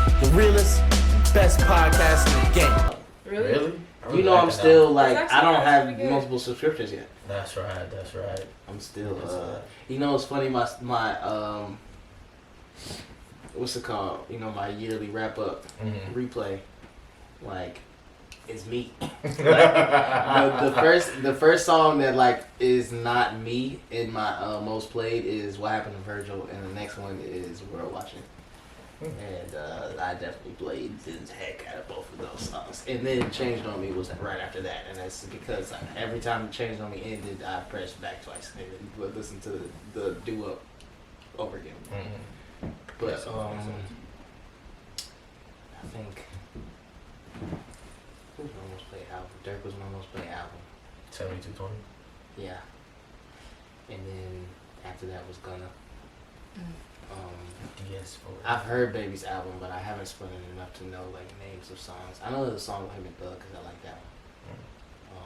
The realest, best podcast in the game. Really? You know I'm still like, Actually, I don't have pretty good. multiple subscriptions yet. That's right. I'm still, you know, it's funny, my what's it called? You know, my yearly wrap up replay, like, it's me. Like, the first song that like is not me in my most played is What Happened to Virgil, and the next one is World Watching. And I definitely played the heck out of both of those songs. And then Changed On Me was right after that, and that's because every time Changed On Me ended, I pressed back twice and then listen to the doo-wop over again. But I think who was my most played album? Dirk was my most played album. 7220. Yeah. And then after that was Gunna. DS4. I've heard Baby's album, but I haven't spun it enough to know like names of songs. I know there's a song with him and Thug because I like that one.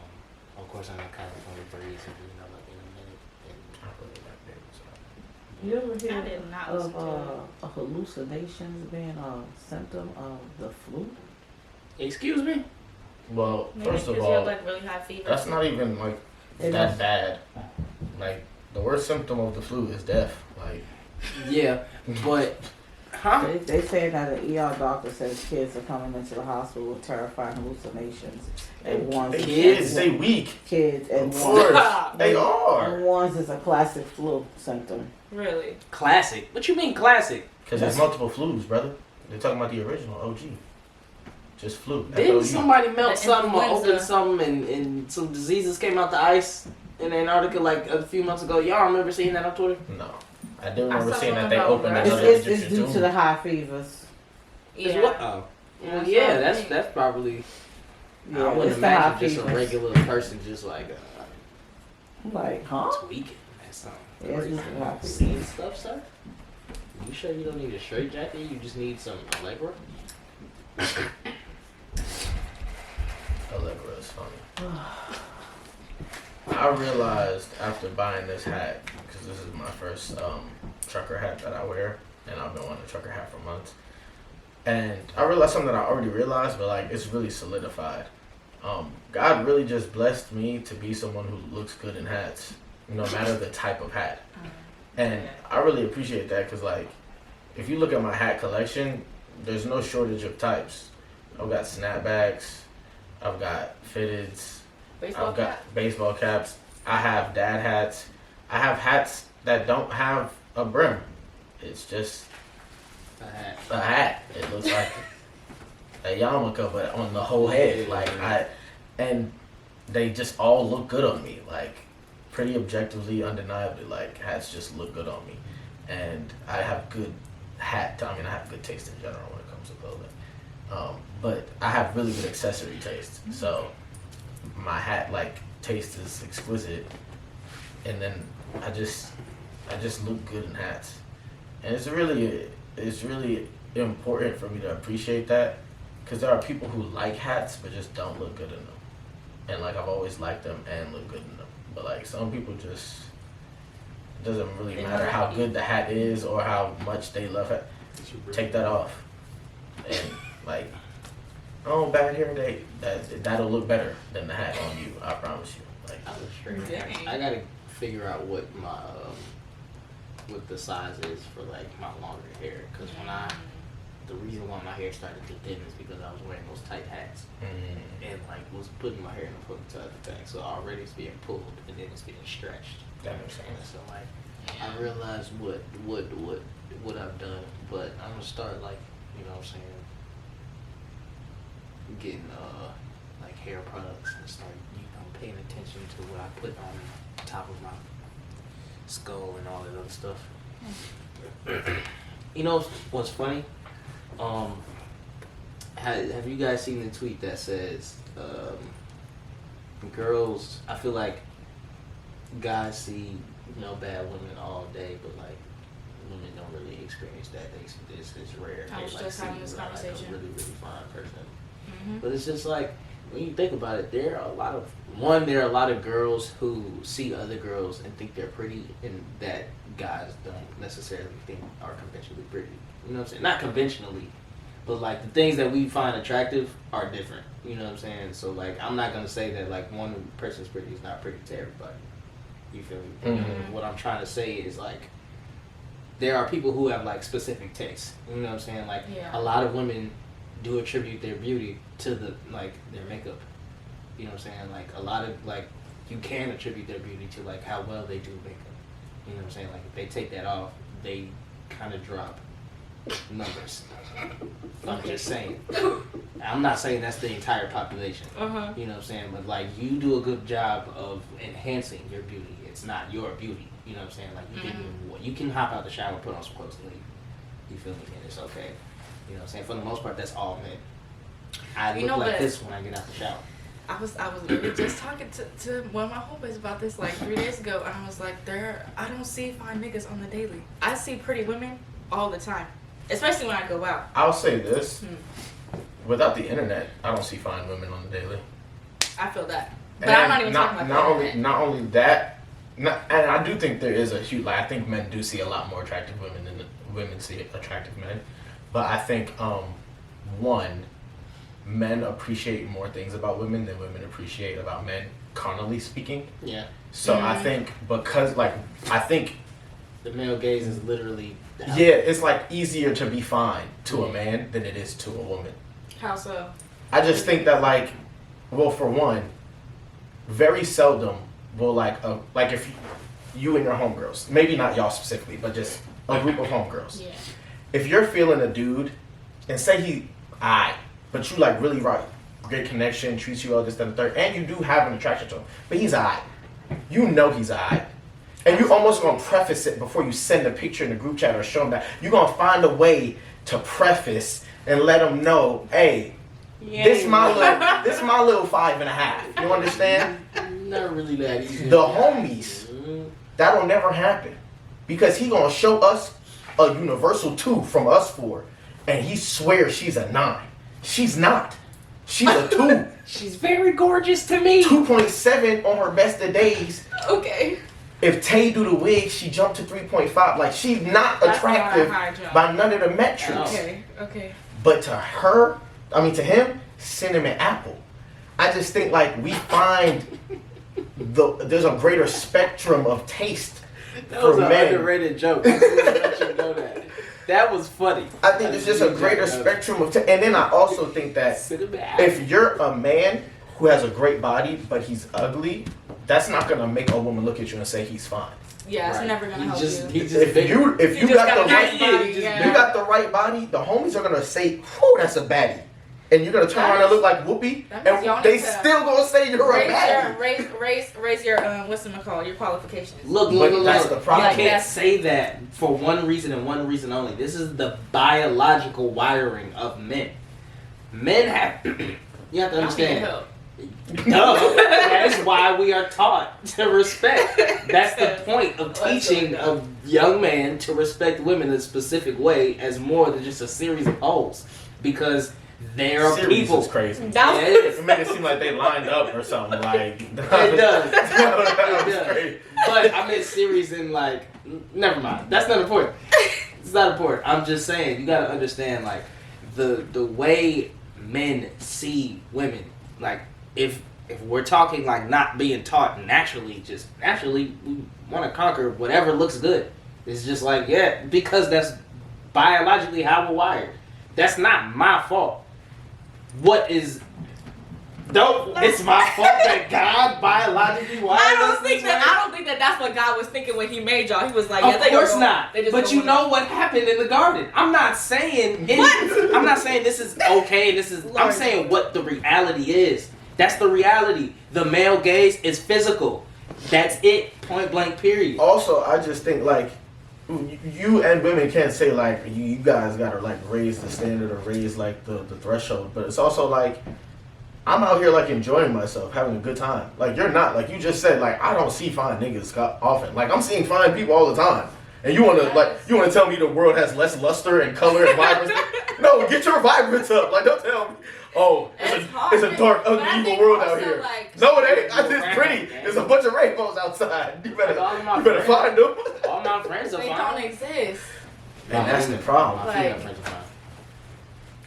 Of course, I know California Breeze and you know like in a minute. And I really like Baby's album. You ever I hear did not listen to of hallucinations being a symptom of the flu? Excuse me? Well, Maybe first of because you have all, like really high fever. that's not even like It that is. bad. Like the worst symptom of the flu is death. Like Yeah, but huh? They say that an ER doctor says kids are coming into the hospital with terrifying hallucinations. And one's kids, they weak. kids and Of one's, course, they are. and one's is a classic flu symptom. Really? Classic. What you mean classic? Because there's multiple flus, brother. They're talking about the original OG. Just flu. Didn't FLU. somebody melt The something or influenza. open something and some diseases came out the ice in Antarctica like a few months ago? Y'all remember seeing that on Twitter? No. I do remember saw seeing that one they about opened Russia. another It's Egyptian due to tomb. the high fevers. Is Yeah. what? Oh. Yeah, Well, that's yeah, what I that's think. that's probably. Yeah, I wouldn't it's the high imagine just a fevers. regular person just like I'm like, huh? tweaking. That's something. Yeah, it's just the high fevers. Seeing stuff, sir. You sure you don't need a straight jacket? You just need some Allegra? Allegra is funny. I realized after buying this hat, because this is my first trucker hat that I wear, and I've been wanting a trucker hat for months. And I realized something that I already realized, but like it's really solidified. God really just blessed me to be someone who looks good in hats, no matter the type of hat. And I really appreciate that because like, if you look at my hat collection, there's no shortage of types. I've got snapbacks, I've got fitteds, Baseball I've got cap? baseball caps. I have dad hats. I have hats that don't have a brim. It's just a hat. It looks like a yarmulke, but on the whole head. And they just all look good on me. Like pretty objectively, undeniably. Like hats just look good on me, and I have good I have good taste in general when it comes to clothing. But I have really good accessory taste. So my hat like taste is exquisite, and then I just look good in hats, and it's really important for me to appreciate that, because there are people who like hats but just don't look good in them, and like I've always liked them and look good in them, but like some people just, it doesn't really matter how good the hat is or how much they love it, take that off, and like, oh, bad hair day, that'll look better than the hat on you, I promise you. Like, I was straight. Dang. I gotta figure out what my what the size is for like my longer hair, because the reason why my hair started to thin is because I was wearing those tight hats and like was putting my hair in a ponytail at the thing, so already it's being pulled and then it's being stretched. that makes And sense. so like I realized what I've done, but I'm gonna start like, you know what I'm saying, getting like hair products and start, you know, paying attention to what I put on top of my skull and all that other stuff. You know what's funny? Have you guys seen the tweet that says girls, I feel like guys see, you know, bad women all day, but like women don't really experience that. It's rare. I was They, like, just having see this you, like, conversation. a really, really fine person. Mm-hmm. But it's just like, when you think about it, there are a lot of girls who see other girls and think they're pretty, and that guys don't necessarily think are conventionally pretty. You know what I'm saying? Not conventionally, But like the things that we find attractive are different. You know what I'm saying? So like I'm not gonna say that like one person's pretty is not pretty to everybody. You feel me? Mm-hmm. What I'm trying to say is like there are people who have like specific tastes. You know what I'm saying? Like a lot of women do attribute their beauty to the like their makeup. You know what I'm saying? Like a lot of like you can attribute their beauty to like how well they do makeup. You know what I'm saying? Like if they take that off, they kind of drop numbers. I'm just saying. I'm not saying that's the entire population. You know what I'm saying? But like you do a good job of enhancing your beauty. It's not your beauty. You know what I'm saying? Like you can hop out the shower, put on some clothes and leave. You feel me? And it's okay. You know what I'm saying? For the most part, that's all men. I look like this when I get out the shower. I was literally just talking to one of my homeboys about this like 3 days ago, and I was like, I don't see fine niggas on the daily. I see pretty women all the time, especially when I go out. I'll say this: without the internet, I don't see fine women on the daily. I feel that, but and I'm not even talking about not only that, and I do think there is a huge. Like I think men do see a lot more attractive women than women see attractive men. But I think, one, men appreciate more things about women than women appreciate about men, carnally speaking. Yeah. So I think because, like, I think... the male gaze is literally... Yeah, it's, like, easier to be fine to a man than it is to a woman. How so? I just think that, like, well, for one, very seldom will, like if you and your homegirls, maybe not y'all specifically, but just a group of homegirls. Yeah. If you're feeling a dude, and say he, but you like really right, great connection, treats you well, this, that, and the third, and you do have an attraction to him, but he's you know he's and you almost gonna preface it before you send a picture in the group chat or show him that. You're gonna find a way to preface and let him know, hey, this my little 5.5. You understand? Not really that easy. The homies, that'll never happen, because he gonna show us a universal 2 from us 4, and he swears she's a 9. She's not. She's a 2. She's very gorgeous to me. 2.7 on her best of days. Okay. If Tay do the wig, she jumped to 3.5. Like, she's not attractive by none of the metrics. Okay. But to her, to him, cinnamon apple. I just think like we find there's a greater spectrum of taste. That was an underrated joke. I let you know that. That was funny. I think there's just a greater spectrum of and then I also think that if you're a man who has a great body but he's ugly, that's not gonna make a woman look at you and say he's fine. Yeah, it's never gonna help you. If you got the right body, you got the right body, the homies are gonna say, "Whew, that's a baddie." And you're gonna turn around and look like Whoopi, and they still gonna say you're a baddie. Raise your your qualifications. Look. That's the problem. You can't say that for one reason and one reason only. This is the biological wiring of men. Men have you have to understand. That is why we are taught to respect. That's the point of teaching a young man to respect women in a specific way as more than just a series of holes. Because there are people. Is crazy. It made it seem like they lined up or something. Like it does. It does. Crazy. But I meant series in like. Never mind. That's not important. It's not important. I'm just saying you gotta understand like the way men see women. Like if we're talking like not being taught naturally we want to conquer whatever looks good. It's just like because that's biologically how we're wired. That's not my fault. It's my fault that God biologically wired I us don't think that that's what God was thinking when He made y'all. He was like, of course not. But you know what happened in the garden. I'm not saying I'm not saying this is okay. I'm saying what the reality is. That's the reality. The male gaze is physical. That's it. Point blank. Period. Also, I just think like you and women can't say like you guys gotta like raise the standard or raise like the threshold, but it's also like I'm out here like enjoying myself, having a good time. Like you're not, like you just said, like I don't see fine niggas often. Like I'm seeing fine people all the time, and you wanna tell me the world has less luster and color and vibrance? No, get your vibrance up. Like don't tell me. Oh, it's a dark, ugly, evil world out here. Like, no, it ain't. It's pretty. There's a bunch of rainbows outside. You better find them. All my friends are fine. They don't exist. And that's the problem.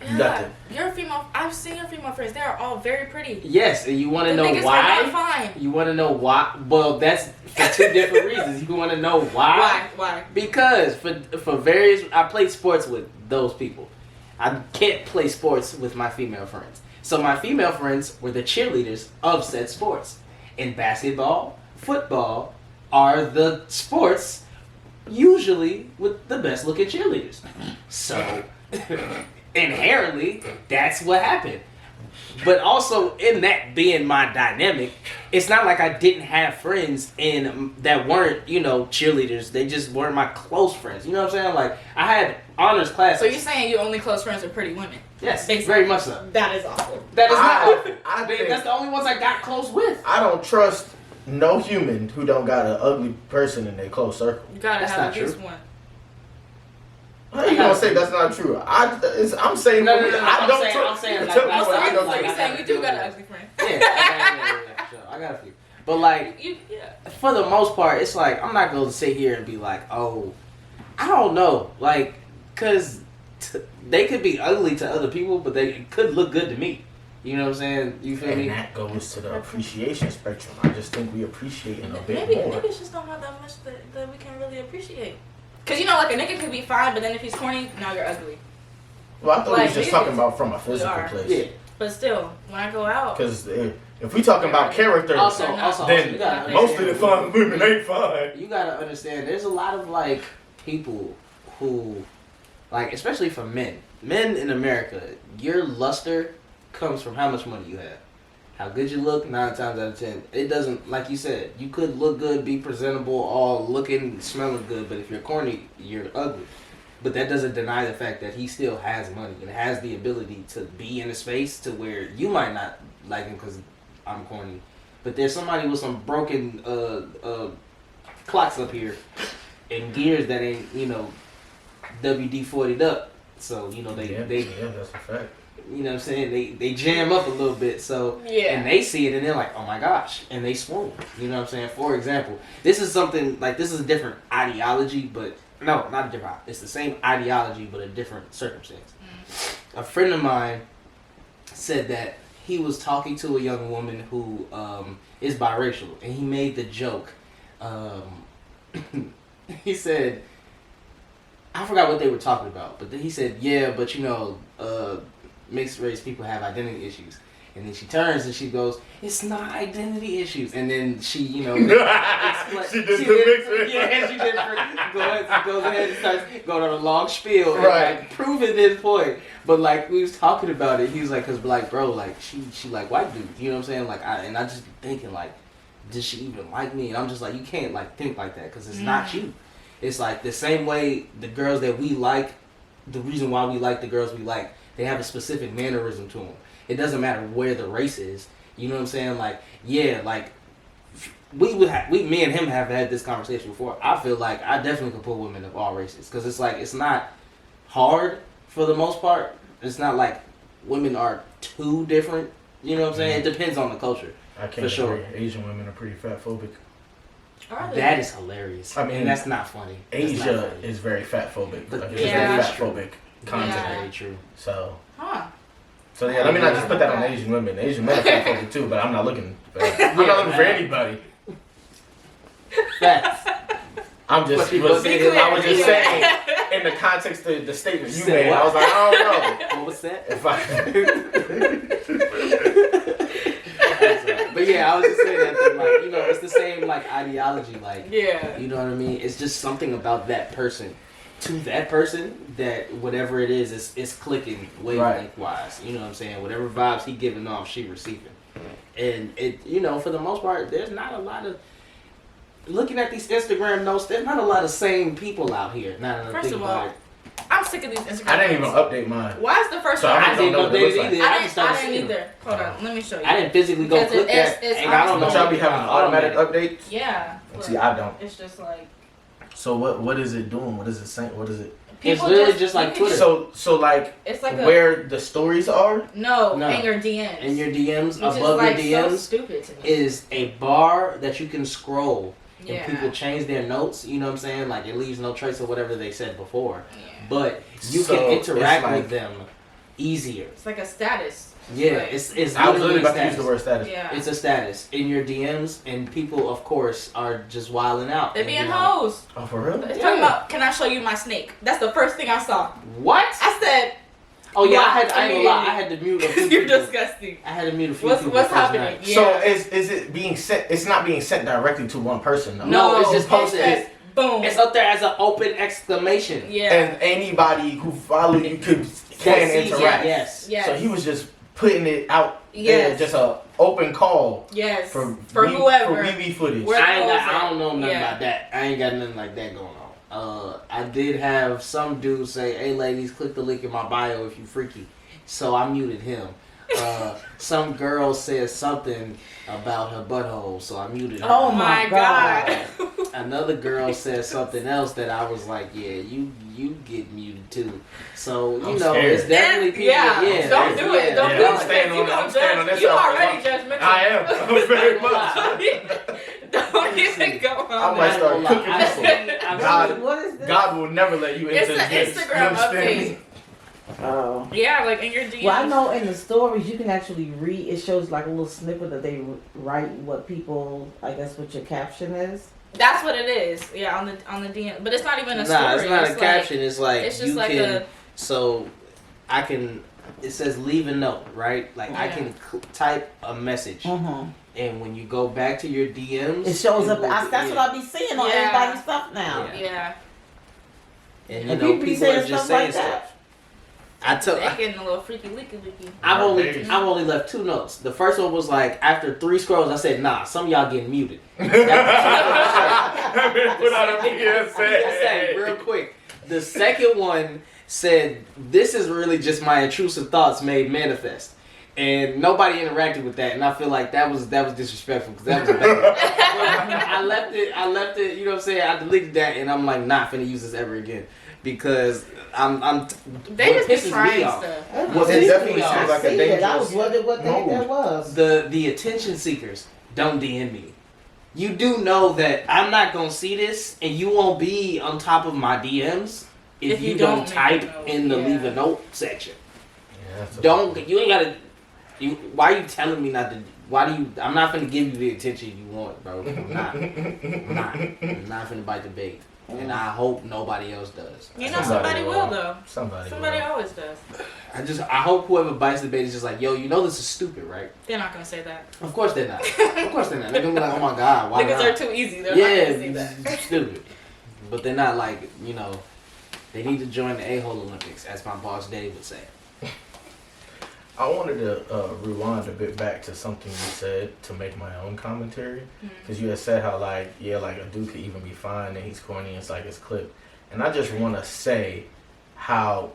You got to. Your female. I've seen your female friends. They are all very pretty. Yes, and you want to The know niggas why? are not fine. You want to know why? Well, that's for two different reasons. You want to know why? Why? Because for various, I played sports with those people. I can't play sports with my female friends. So my female friends were the cheerleaders of said sports. In basketball, football are the sports usually with the best looking cheerleaders. So inherently, that's what happened. But also in that being my dynamic, it's not like I didn't have friends that weren't, cheerleaders. They just weren't my close friends. You know what I'm saying? Like I had honors classes. So you're saying you only close friends with pretty women? Yes, basically. very much so. That is awful. That is not awful. I think That's the only ones I got close with. I don't trust no human who don't got an ugly person in their close circle. You gotta That's have not at least true. one. How you gonna say that's not true? I'm saying No, for me, I don't trust. I'm saying Tell me like, what I like, don't like, think. You're saying you do got an ugly friend. Yeah, sure. I got a few. But like, for the most part, it's like I'm not going to sit here and be like, oh, I don't know, like, cause they could be ugly to other people, but they could look good to me. You know what I'm saying? You feel me? And that goes to the appreciation spectrum. I just think we appreciate a bit Maybe more. niggas just don't have that much that we can really appreciate. Cause like a nigga could be fine, but then if he's corny, now you're ugly. Well, I thought we Like, was just niggas- talking about from a physical are. place. Yeah. But still, when I go out, Because if we talking about character, Also, then you gotta most of the understand- fine women ain't fine. You gotta understand, there's a lot of like people who, like, especially for men in America, your luster comes from how much money you have, how good you look. 9 times out of 10, it doesn't. Like you said, you could look good, be presentable, all looking, smelling good, but if you're corny, you're ugly. But that doesn't deny the fact that he still has money and has the ability to be in a space to where you might not like him because I'm corny, but there's somebody with some broken clocks up here and gears that ain't WD-40'd up. So they that's a fact. you know what I'm saying, they jam up a little bit. So Yeah. and they see it and they're like, oh my gosh, and they swoon. You know what I'm saying? For example, this is something like, this is a different ideology, but no, not a different. It's the same ideology but a different circumstance. A friend of mine said that he was talking to a young woman who is biracial, and he made the joke. He said, I forgot what they were talking about, but then he said, yeah, but mixed race people have identity issues. And then she turns and she goes, it's not identity issues. And then she, she did the mixed race. Yeah, she did. Goes ahead and starts going on a long spiel and Right. like proving this point. But like we was talking about it, he was like, cause like bro, like she like white dudes. You know what I'm saying? Like I just thinking like, does she even like me? And I'm just like, you can't like think like that because it's not you. It's like the same way the girls that we like, the reason why we like the girls we like, they have a specific mannerism to them. It doesn't matter where the race is. You know what I'm saying? Like, yeah, like me and him have had this conversation before. I feel like I definitely could pull women of all races because it's like it's not hard for the most part. It's not like women are too different. You know what I'm saying? It depends on the culture. I can't for sure. agree. Asian women are pretty fat phobic. That is hilarious. I mean, and that's not funny. Asia is very fat phobic. But Like, it's yeah. very fat phobic content. Yeah. Very true. So Huh. let me not just put that on Asian women. Asian men are fat phobic too, but I'm not looking for I'm not looking for anybody. Facts. I'm just But people say that- I was just saying in the context of the statement you made, I was like, I don't know. What was that? If I But yeah, I was just saying that thing, like, it's the same like ideology, like Yeah. you know what I mean? It's just something about that person to that person that whatever it is clicking wavelength wise. You know what I'm saying? Whatever vibes he giving off, she receiving. And it for the most part, there's not a lot of looking at these Instagram notes, there's not a lot of sane people out here. Now that I First think of about all, it. I'm sick of these Instagram. I didn't even posts. update mine. Why is the first So one? I I didn't don't know what it update looks it either. like. I just started I didn't seeing either. Hold on, let me show you. I didn't physically go Because click that. it's And I don't know. But y'all be having automatic updates? Yeah. look, See, I don't. It's just like So what is it doing? What is it saying? What is it? It's people literally just like you can Twitter. So like It's like where the stories are? no, No. in your DMs. In your DMs, which above is like your DMs, so stupid to me. is a bar that you can scroll. Yeah. And people change their notes, you know what I'm saying? Like, it leaves no trace of whatever they said before. Yeah. But you So, can it's interact like- with them easier. It's like a status. Yeah, Like, it's I was literally literally about to status. use the word status. yeah. It's a status in your DMs, and people, of course, are just wilding out. They and, being you know, hoes. Oh, for real? It's talking about, can I show you my snake? That's the first thing I saw. What? I said, Oh yeah, Block I ain't gonna lie, I immediately. had to mute a few you're people. disgusting. I had to mute a few What's people. what's first happening? night. Yeah. So is it being sent? It's not being sent directly to one person though. No, it's just posted. it says, boom. It's up there as an open exclamation. Yeah. And anybody who follow you can Sees it, interact. yes. Yes. So he was just putting it out Yes. there, just a open call Yes. for whoever. for BB footage. Where- I don't know nothing Yeah. about that. I ain't got nothing like that going on. I did have some dude say, "Hey ladies, click the link in my bio if you freaky." So I muted him. Some girl said something about her butthole, so I muted her. Oh my God. Another girl said something else that I was like, "Yeah, you get muted too." So you I'm know, scared. it's definitely people. Yeah, Don't do it. Don't Yeah, do I'm it. staying You on that. gonna I'm staying on judge. this You side. already judgmental. I am very much. Don't even go on. I might that. start cooking I've people. seen- I've God- seen- What is this? God will never let you into It's an this. Instagram You understand update. me? Oh. Yeah, like in your DMs. Well, I know in the stories you can actually read. It shows like a little snippet that they write what people, I guess, what your caption is. That's what it is. Yeah, on the DM, but it's not even a story. Nah, it's not a like- caption. It's like It's just you like can. a. So I can. It says leave a note, right? Like I Yeah. can type a message, and when you go back to your DMs, It shows up. will- That's what I be seeing on Yeah. everybody's stuff now. Yeah. Yeah, And you And know people be people saying are just stuff saying like that. stuff. I took. they getting a little freaky leaky. I've Days. only left 2 notes. The first one was like after 3 scrolls, I said, "Nah, some of y'all getting muted." Put out a PSA real quick. The second one said, "This is really just my intrusive thoughts made manifest," and nobody interacted with that, and I feel like that was disrespectful because that was bad. I left it. You know what I'm saying? I deleted that, and I'm like, not finna use this ever again because I'm. They what just be pisses me trying off- stuff. Well, it definitely I seems like a See it. I was dangerous wondering what the heck that mode. was. The attention seekers don't DM me. You do know that I'm not gonna see this, and you won't be on top of my DMs if you don't make a type note, in the yeah. leave a note section. Yeah, that's a- Don't you ain't gotta. Why are you telling me not to? Why do you? I'm not gonna give you the attention you want, bro. I'm not. I'm not gonna bite the bait, and I hope nobody else does. You know, somebody will though. Somebody Somebody will. always does. I hope whoever bites the bait is just like, yo, you know this is stupid, right? They're not gonna say that. Of course they're not. Of course they're not. They're gonna be like, oh my god, why Niggas not? are too easy. They're not gonna say Yeah, that. stupid. But they're not like, you know, they need to join the A-hole Olympics, as my boss Dave would say. I wanted to rewind a bit back to something you said to make my own commentary. Because you had said how, like, yeah, like a dude could even be fine and he's corny, it's like his clip. And I just want to say how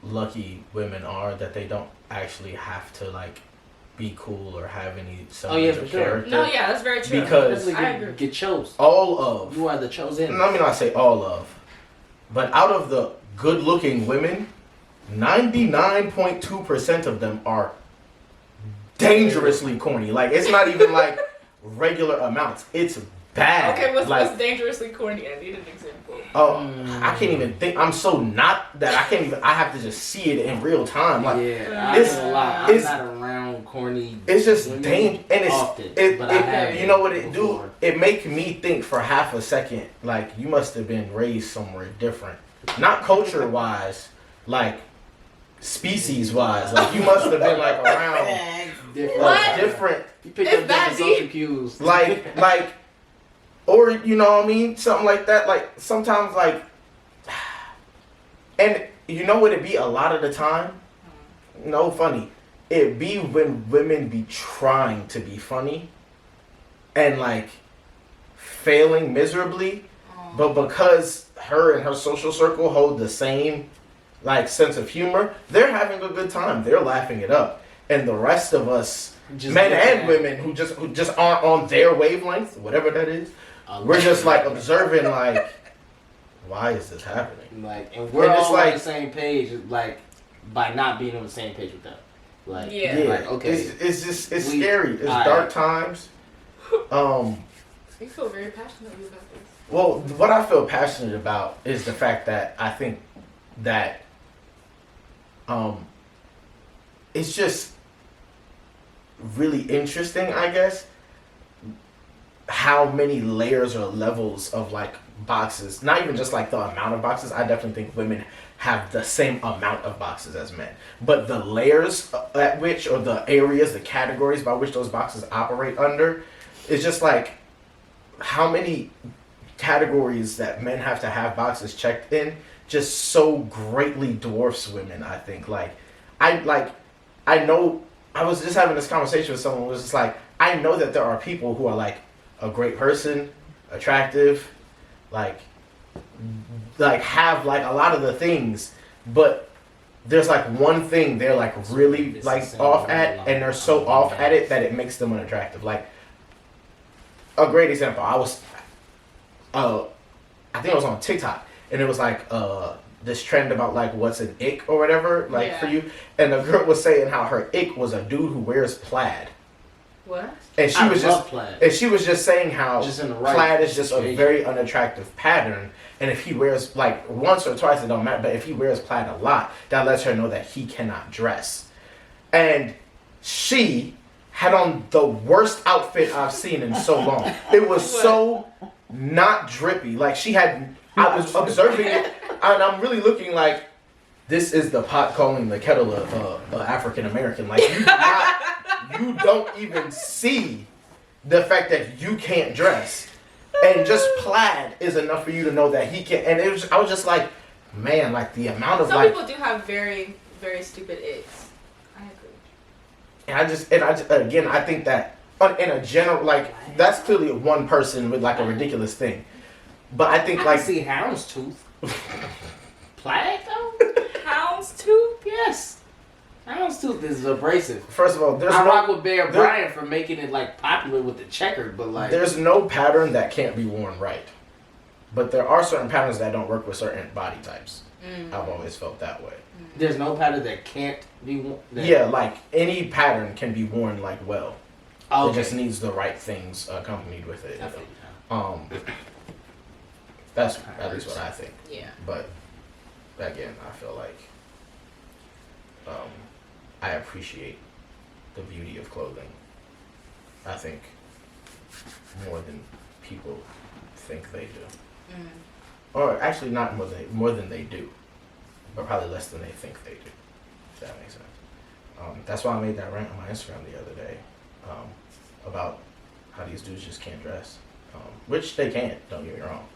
lucky women are that they don't actually have to, like, be cool or have any semblance for of sure. character. No, yeah, that's very true. Because- I agree. Get chose. All of, You are the chosen. let me not say all of, but out of the good looking women, 99.2% of them are dangerously corny. Like, it's not even like regular amounts. It's bad. Okay, what's like, dangerously corny? I need an example. oh, I can't even think. I'm so not that I can't even. I have to just see it in real time. Like, yeah, it's- I'm not it's- around corny. it's just women and it's often, it, but I have you know what it before. do? It make me think for half a second. Like, you must have been raised somewhere different, not culture wise, like species wise. Like, you must have been like around Different. What? different. You picked It's up that different social deep? cues. like or you know what I mean, something like that. Like, sometimes, like, and you know what it be a lot of the time, no funny, it be when women be trying to be funny and like failing miserably, but because her and her social circle hold the same like sense of humor, they're having a good time, they're laughing it up, and the rest of us, Just men look and at- women who just aren't on their wavelength, whatever that is, we're just like observing, like, why is this happening? like, and we're And it's all like- on the same page, like by not being on the same page with them. Like, Yeah. like okay, it's just it's We- scary. It's I- dark times. You feel very passionately about this. Well, what I feel passionate about is the fact that I think that it's just really interesting, I guess, how many layers or levels of like boxes, not even just like the amount of boxes. I definitely think women have the same amount of boxes as men, but the layers at which, or the areas, the categories by which those boxes operate under, is just like how many categories that men have to have boxes checked in just so greatly dwarfs women. I think I know, I was just having this conversation with someone who was just like, I know that there are people who are like a great person, attractive, like have like a lot of the things, but there's like one thing they're like really like off at, and they're so off at it that it makes them unattractive. Like a great example, I think I was on TikTok, and it was like this trend about like what's an ick or whatever, like for you, and the girl was saying how her ick was a dude who wears plaid. What? And she was just saying how plaid is just a very unattractive pattern, and if he wears like once or twice it don't matter, but if he wears plaid a lot, that lets her know that he cannot dress. And she had on the worst outfit I've seen in so long. It was so not drippy. Like I was observing it, and I'm really looking like, this is the pot calling the kettle African American. Like you don't even see the fact that you can't dress, and just plaid is enough for you to know that he can. And I was just like, man, like the amount of some people do have very, very stupid icks. I agree. And I just again, I think that in a general, like that's clearly one person with like a ridiculous thing, but I think I see houndstooth. Plaid though? Houndstooth? Yes. Houndstooth is abrasive. First of all, I rock with Bear Bryant for making it like popular with the checkered, but like there's no pattern that can't be worn right. But there are certain patterns that don't work with certain body types. I've always felt that way. There's no pattern that can't be worn. Yeah, like any pattern can be worn like well. Okay. It just needs the right things accompanied with it. That's at least what I think. Yeah. But again, I feel like I appreciate the beauty of clothing. I think more than people think they do. Or actually not more than they do, but probably less than they think they do, if that makes sense. That's why I made that rant on my Instagram the other day about how these dudes just can't dress, which they can't, don't get me wrong.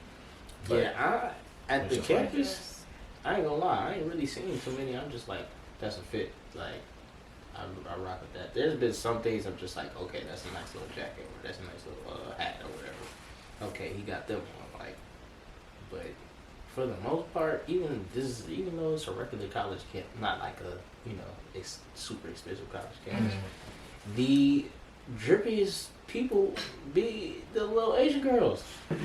But yeah, at the campus, I ain't gonna lie, I ain't really seen too many. I'm just like, that's a fit. Like, I rock with that. There's been some things I'm just like, okay, that's a nice little jacket, or that's a nice little hat, or whatever. Okay, he got them on, like, but for the most part, even though it's a regular college camp, not like a super expensive college campus, the drippiest people be the little Asian girls. Yeah.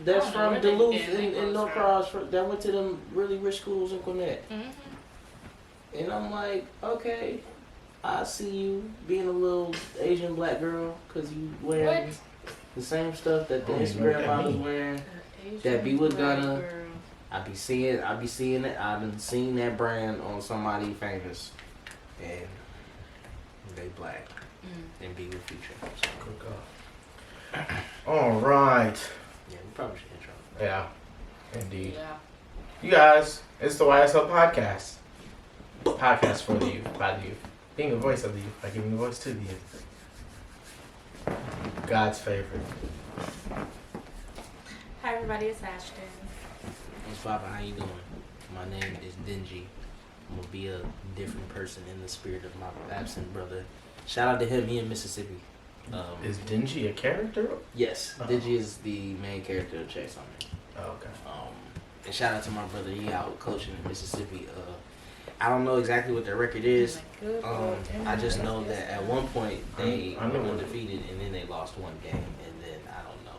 That's from Duluth and Norcross that went to them really rich schools in Gwinnett. And I'm like, okay, I see you being a little Asian black girl because you wearing the same stuff that the Instagram models wearing. That be with Gunna. I be seeing it. I've been seeing that brand on somebody famous, and they black and be with Future. So. Good God. All right. Yeah, we probably should intro. Yeah, indeed. Yeah. You guys, it's the YSO Podcast. Podcast for the youth, by the youth. Being a voice of the youth, by giving a voice to the youth. God's favorite. Hi everybody, it's Ashton. What's poppin'? How you doing? My name is Dingy. I'm gonna be a different person in the spirit of my absent brother. Shout out to him, he in Mississippi. Is Dingy a character? Yes, Dingy is the main character of Chase on Me. Oh, okay. And shout out to my brother, he out coaching in Mississippi. I don't know exactly what their record is. I just know that at one point they were undefeated, and then they lost one game, and then I don't know.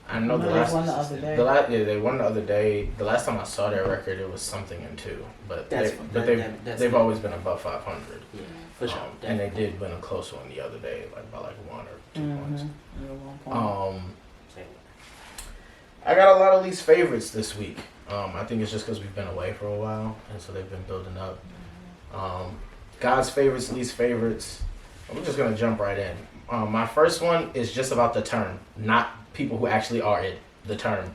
I know they won the other day. They won the other day. The last time I saw their record, it was something in 2. But they've always been above 500. Yeah, for sure. And they did win a close one the other day, like by like 1 or 2 points. I got a lot of least favorites this week. I think it's just because we've been away for a while, and so they've been building up. God's favorites, least favorites. I'm just gonna jump right in. My first one is just about the term, not people who actually are it. The term,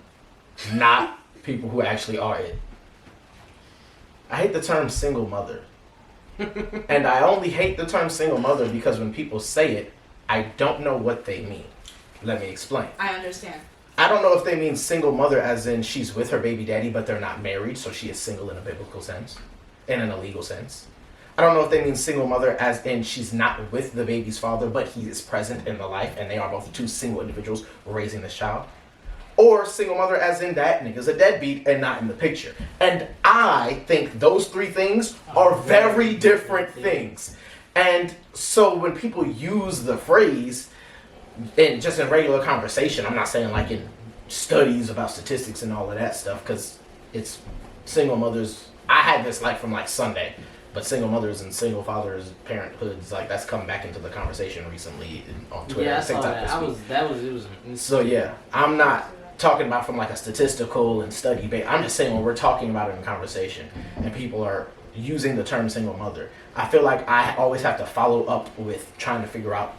not people who actually are it. I hate the term single mother. And I only hate the term single mother because when people say it, I don't know what they mean. Let me explain. I understand. I don't know if they mean single mother as in she's with her baby daddy, but they're not married, so she is single in a biblical sense, and in a legal sense. I don't know if they mean single mother as in she's not with the baby's father, but he is present in the life, and they are both two single individuals raising this child. Or single mother as in that nigga's a deadbeat and not in the picture. And I think those three things are very different things. And so when people use the phrase, and just in regular conversation, I'm not saying like in studies about statistics and all of that stuff, because it's single mothers. I had this like from like Sunday, but single mothers and single fathers, parenthoods, like that's come back into the conversation recently on Twitter. Yeah, I and saw TikTok that. this week. So yeah, I'm not talking about from like a statistical and study base. I'm just saying when we're talking about it in conversation and people are using the term single mother, I feel like I always have to follow up with trying to figure out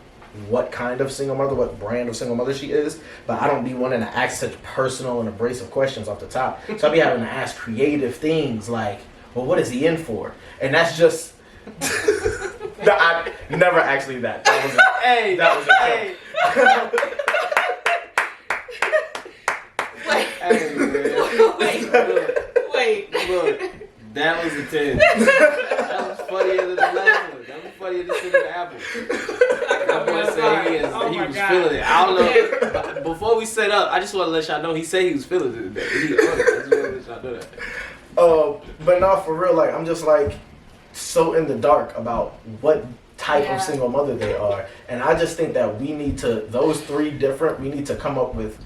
what kind of single mother, what brand of single mother she is, but I don't be wanting to ask such personal and abrasive questions off the top. So I'll be having to ask creative things like, well, what is he in for? And that's just no, I never actually that. That was a joke. Wait. Look, that was intense. That was funnier than the last one. That was funnier than sitting in the apple. That boy said he was feeling it. I don't know. Before we set up, I just want to let y'all know he said he was feeling it today. I just want to let y'all know that. But no, for real, like I'm just like so in the dark about what type of single mother they are, and I just think that we need to we need to come up with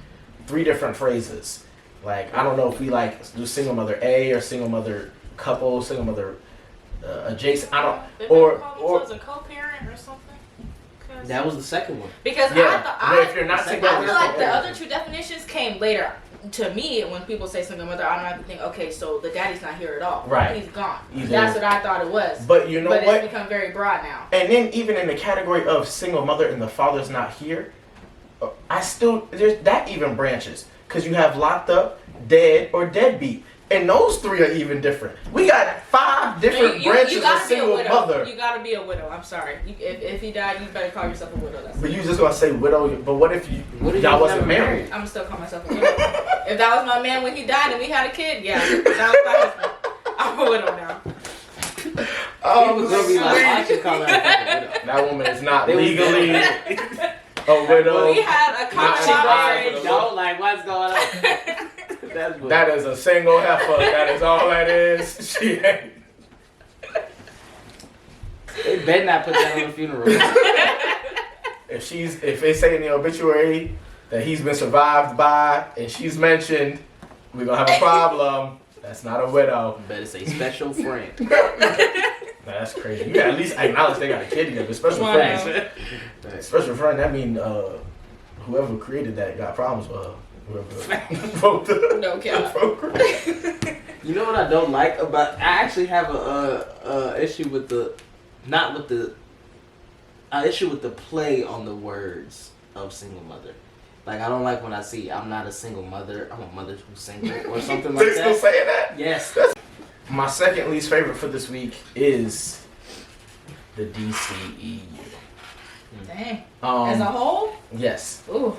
3 different phrases. Like I don't know if we like do single mother A or single mother couple, single mother adjacent. I don't or a co-parent or something. That was the second one. Because if you're not single, I feel like the other 2 definitions came later. To me, when people say single mother, I automatically think, okay, so the daddy's not here at all. Right. He's gone. Either. That's what I thought it was. But you know what? But it's become very broad now. And then even in the category of single mother and the father's not here, that even branches. Because you have locked up, dead, or deadbeat. And those 3 are even different. We got 5 different branches of single mother. You gotta be a widow. I'm sorry. If he died, you better call yourself a widow. But you just gonna say widow. But what if y'all wasn't married? I'm gonna still call myself a widow. If that was my man when he died and we had a kid, yeah, that was my husband. I'm a widow now. People gonna be like, I should call that a widow. That woman is not legally a widow. We had a common marriage. Don't like what's going on. That is a single heifer. That is all that is. She ain't. They better not put that on the funeral. If they say in the obituary that he's been survived by and she's mentioned, we're gonna have a problem. That's not a widow. Better say special friend. That's crazy. You gotta at least acknowledge they got a kid together. Special friend. Special friend. That mean whoever created that got problems with her. No cap. You know what I don't like about? I actually have a issue with issue with the play on the words of single mother. Like I don't like when I see I'm not a single mother. I'm a mother who's single or something like that. They still saying that? Yes. My second least favorite for this week is the DCEU. Dang. As a whole? Yes. Ooh.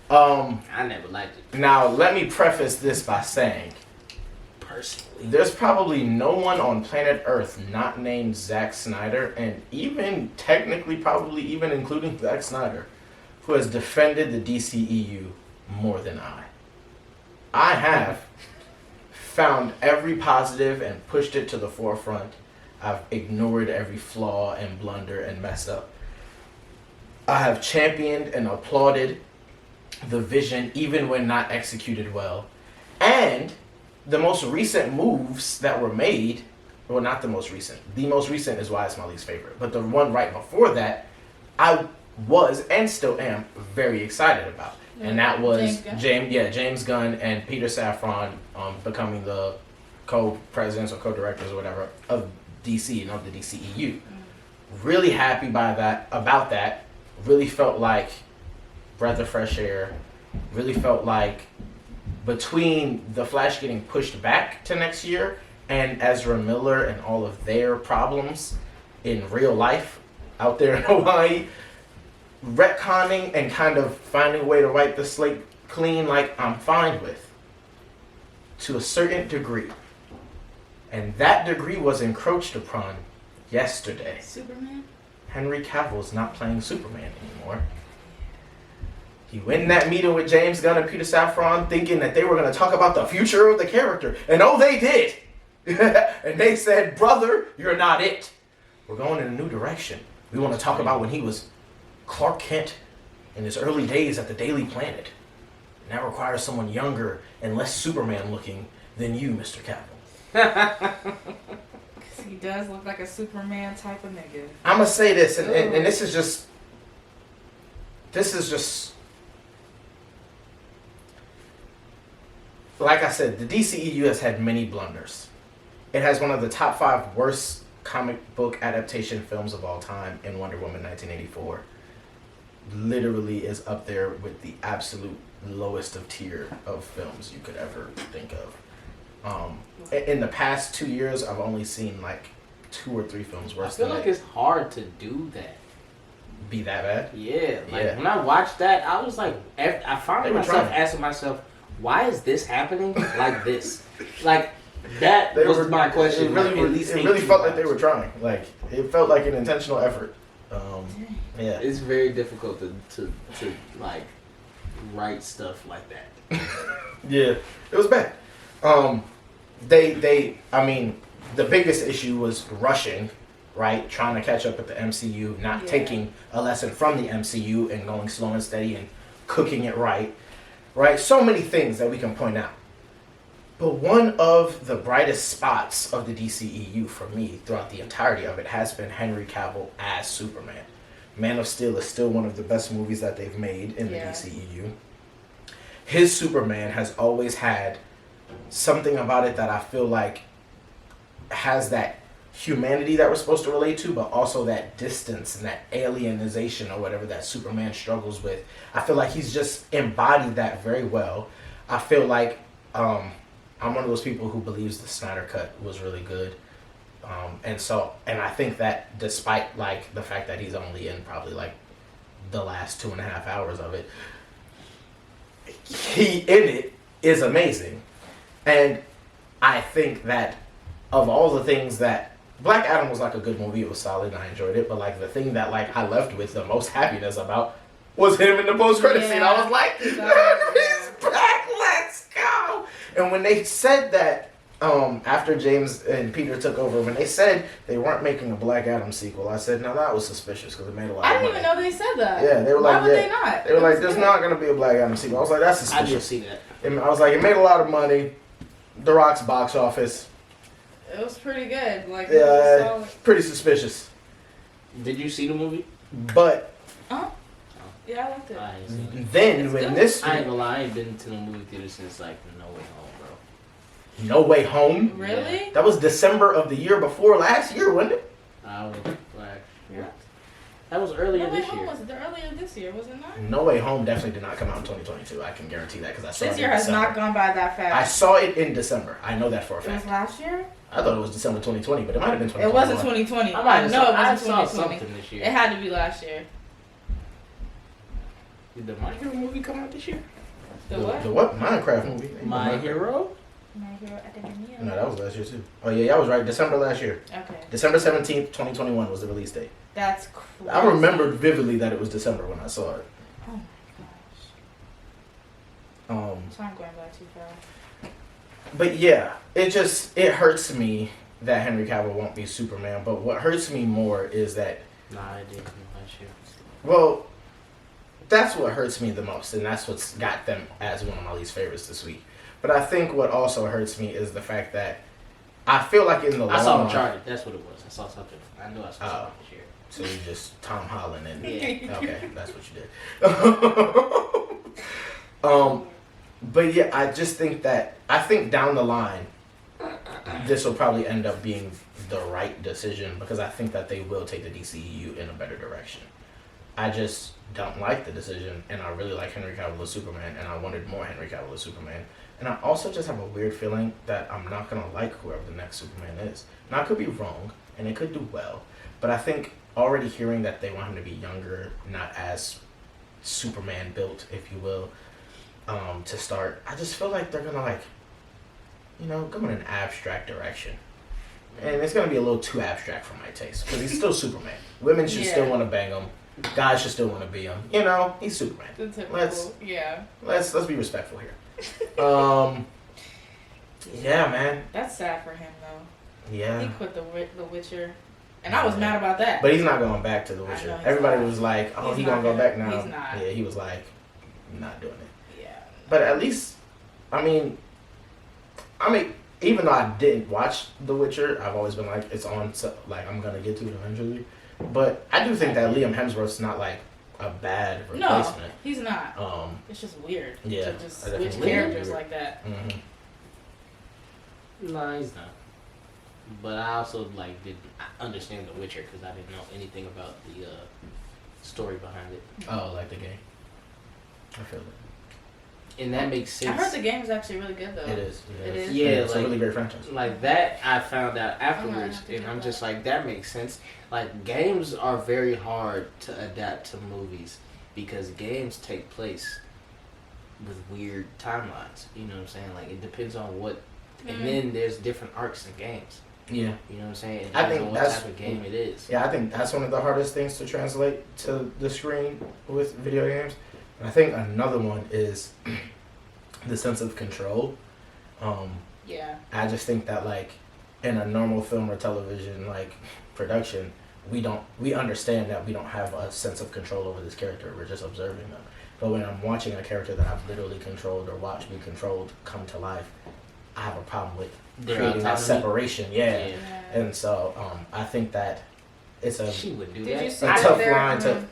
I never liked it. Now, let me preface this by saying, personally, there's probably no one on planet Earth not named Zack Snyder, and even technically, probably even including Zack Snyder, who has defended the DCEU more than I. I have found every positive and pushed it to the forefront. I've ignored every flaw and blunder and mess up. I have championed and applauded the vision even when not executed well. And the most recent moves that were made, well, not the most recent is why it's my least favorite, but the one right before that, I was and still am very excited about. And that was James Gunn and Peter Safran becoming the co-presidents or co-directors or whatever of DC and of the DCEU. Really happy about that. Really felt like breath of fresh air. Really felt like between The Flash getting pushed back to next year and Ezra Miller and all of their problems in real life out there in Hawaii, retconning and kind of finding a way to wipe the slate clean, like, I'm fine with, to a certain degree. And that degree was encroached upon yesterday. Superman? Henry Cavill's not playing Superman anymore. He went in that meeting with James Gunn and Peter Safran thinking that they were going to talk about the future of the character. And oh, they did. And they said, brother, you're not it. We're going in a new direction. We want to talk about when he was Clark Kent in his early days at the Daily Planet. And that requires someone younger and less Superman looking than you, Mr. Cavill. Because he does look like a Superman type of nigga. I'm going to say this, and this is just... Like I said, the DCEU has had many blunders. It has one of the top 5 worst comic book adaptation films of all time in Wonder Woman 1984. Literally is up there with the absolute lowest of tier of films you could ever think of. In the past 2 years, I've only seen like 2 or 3 films worse than that. I feel like it's hard to do that. Be that bad? Yeah. When I watched that, I was like, I found myself asking myself, why is this happening like this? Like, that was my question. It really felt like they were trying. Like, it felt like an intentional effort. Yeah. It's very difficult to like, write stuff like that. Yeah. It was bad. I mean, the biggest issue was rushing, right? Trying to catch up with the MCU, not taking a lesson from the MCU and going slow and steady and cooking it right. Right? So many things that we can point out. But one of the brightest spots of the DCEU for me throughout the entirety of it has been Henry Cavill as Superman. Man of Steel is still one of the best movies that they've made in the DCEU. His Superman has always had something about it that I feel like has that humanity that we're supposed to relate to, but also that distance and that alienization or whatever that Superman struggles with. I feel like he's just embodied that very well. I feel like I'm one of those people who believes the Snyder Cut was really good. And I think that despite like the fact that he's only in probably like the last 2.5 hours of it, he in it is amazing. And I think that of all the things that Black Adam was like a good movie, it was solid and I enjoyed it, but like the thing that like I left with the most happiness about was him in the post-credit scene. I was like, he's back, let's go. And when they said that, after James and Peter took over, when they said they weren't making a Black Adam sequel, I said, no, that was suspicious because it made a lot of money. I didn't even know they said that. Yeah, they were like, why would they not? They were like, there's not going to be a Black Adam sequel. I was like, that's suspicious. I didn't see that. And I was like, it made a lot of money. The Rock's box office. It was pretty good. Like, yeah, pretty suspicious. Did you see the movie? But yeah, I liked it. Then when this, I ain't gonna lie, I ain't been to the movie theater since like No Way Home, bro. No Way Home? Really? Yeah. That was December of the year before last year, wasn't it? I was like, what? That was earlier this year. Was earlier this year, was it not? No Way Home definitely did not come out in 2022. I can guarantee that because I saw it. This year has not gone by that fast. I saw it in December. I know that for a fact. It was last year? I thought it was December 2020, but it might have been 2020. It wasn't 2020. I know it wasn't 2020. I saw something this year. It had to be last year. Did the My Hero movie come out this year? The what? The what? Minecraft movie. My Hero? My Hero Academia. No, that was last year too. Oh yeah, I was right. December last year. Okay. December 17th, 2021 was the release date. That's crazy. I remembered vividly that it was December when I saw it. Oh my gosh. Time going by too fast. But yeah, it hurts me that Henry Cavill won't be Superman. But what hurts me more is that. Nah, I didn't last year. Well, that's what hurts me the most, and that's what's got them as one of my least favorites this week. But I think what also hurts me is the fact that I feel like in the long run... I saw Uncharted. That's what it was. I saw something. I knew I saw something this year. So you just Tom Holland and... Yeah. Okay, that's what you did. But yeah, I just think that... I think down the line, this will probably end up being the right decision because I think that they will take the DCEU in a better direction. I just don't like the decision, and I really like Henry Cavill as Superman, and I wanted more Henry Cavill as Superman. And I also just have a weird feeling that I'm not going to like whoever the next Superman is. Now, I could be wrong, and it could do well, but I think already hearing that they want him to be younger, not as Superman built, if you will, to start, I just feel like they're going to, like, you know, go in an abstract direction. And it's going to be a little too abstract for my taste, because he's still Superman. Women should still want to bang him. Guys should still want to be him. You know, he's Superman. The typical, Let's be respectful here. Yeah, man. That's sad for him, though. Yeah. He quit the Witcher. And I was mad about that. But he's not going back to The Witcher. Everybody was like, oh, he's going to go back now. He's not. Yeah, he was like, not doing it. Yeah. But at least, I mean, even though I didn't watch The Witcher, I've always been like, it's on, so, like, I'm going to get to it eventually. But I do think that Liam Hemsworth's not, like, a bad replacement. No, he's not. It's just weird to just switch characters like that. Mm-hmm. No, he's not. But I also didn't understand The Witcher because I didn't know anything about the story behind it. Oh, like the game. I feel it. And that makes sense. I heard the game is actually really good though. It is. It is. Yeah, it's a really great franchise. Like that, I found out afterwards, and I'm just like, that makes sense. Like games are very hard to adapt to movies because games take place with weird timelines. You know what I'm saying? Like it depends on what, and then there's different arcs in games. Yeah. You know what I'm saying? It I depends think on that's what type of game it is. Yeah, I think that's one of the hardest things to translate to the screen with video games. And I think another one is the sense of control. Yeah. I just think that like in a normal film or television like production, we understand that we don't have a sense of control over this character. We're just observing them. But when I'm watching a character that I've literally controlled or watched be controlled come to life, I have a problem with creating that separation. Yeah. And so I think that it's a she would do Did that. you see a tough line to.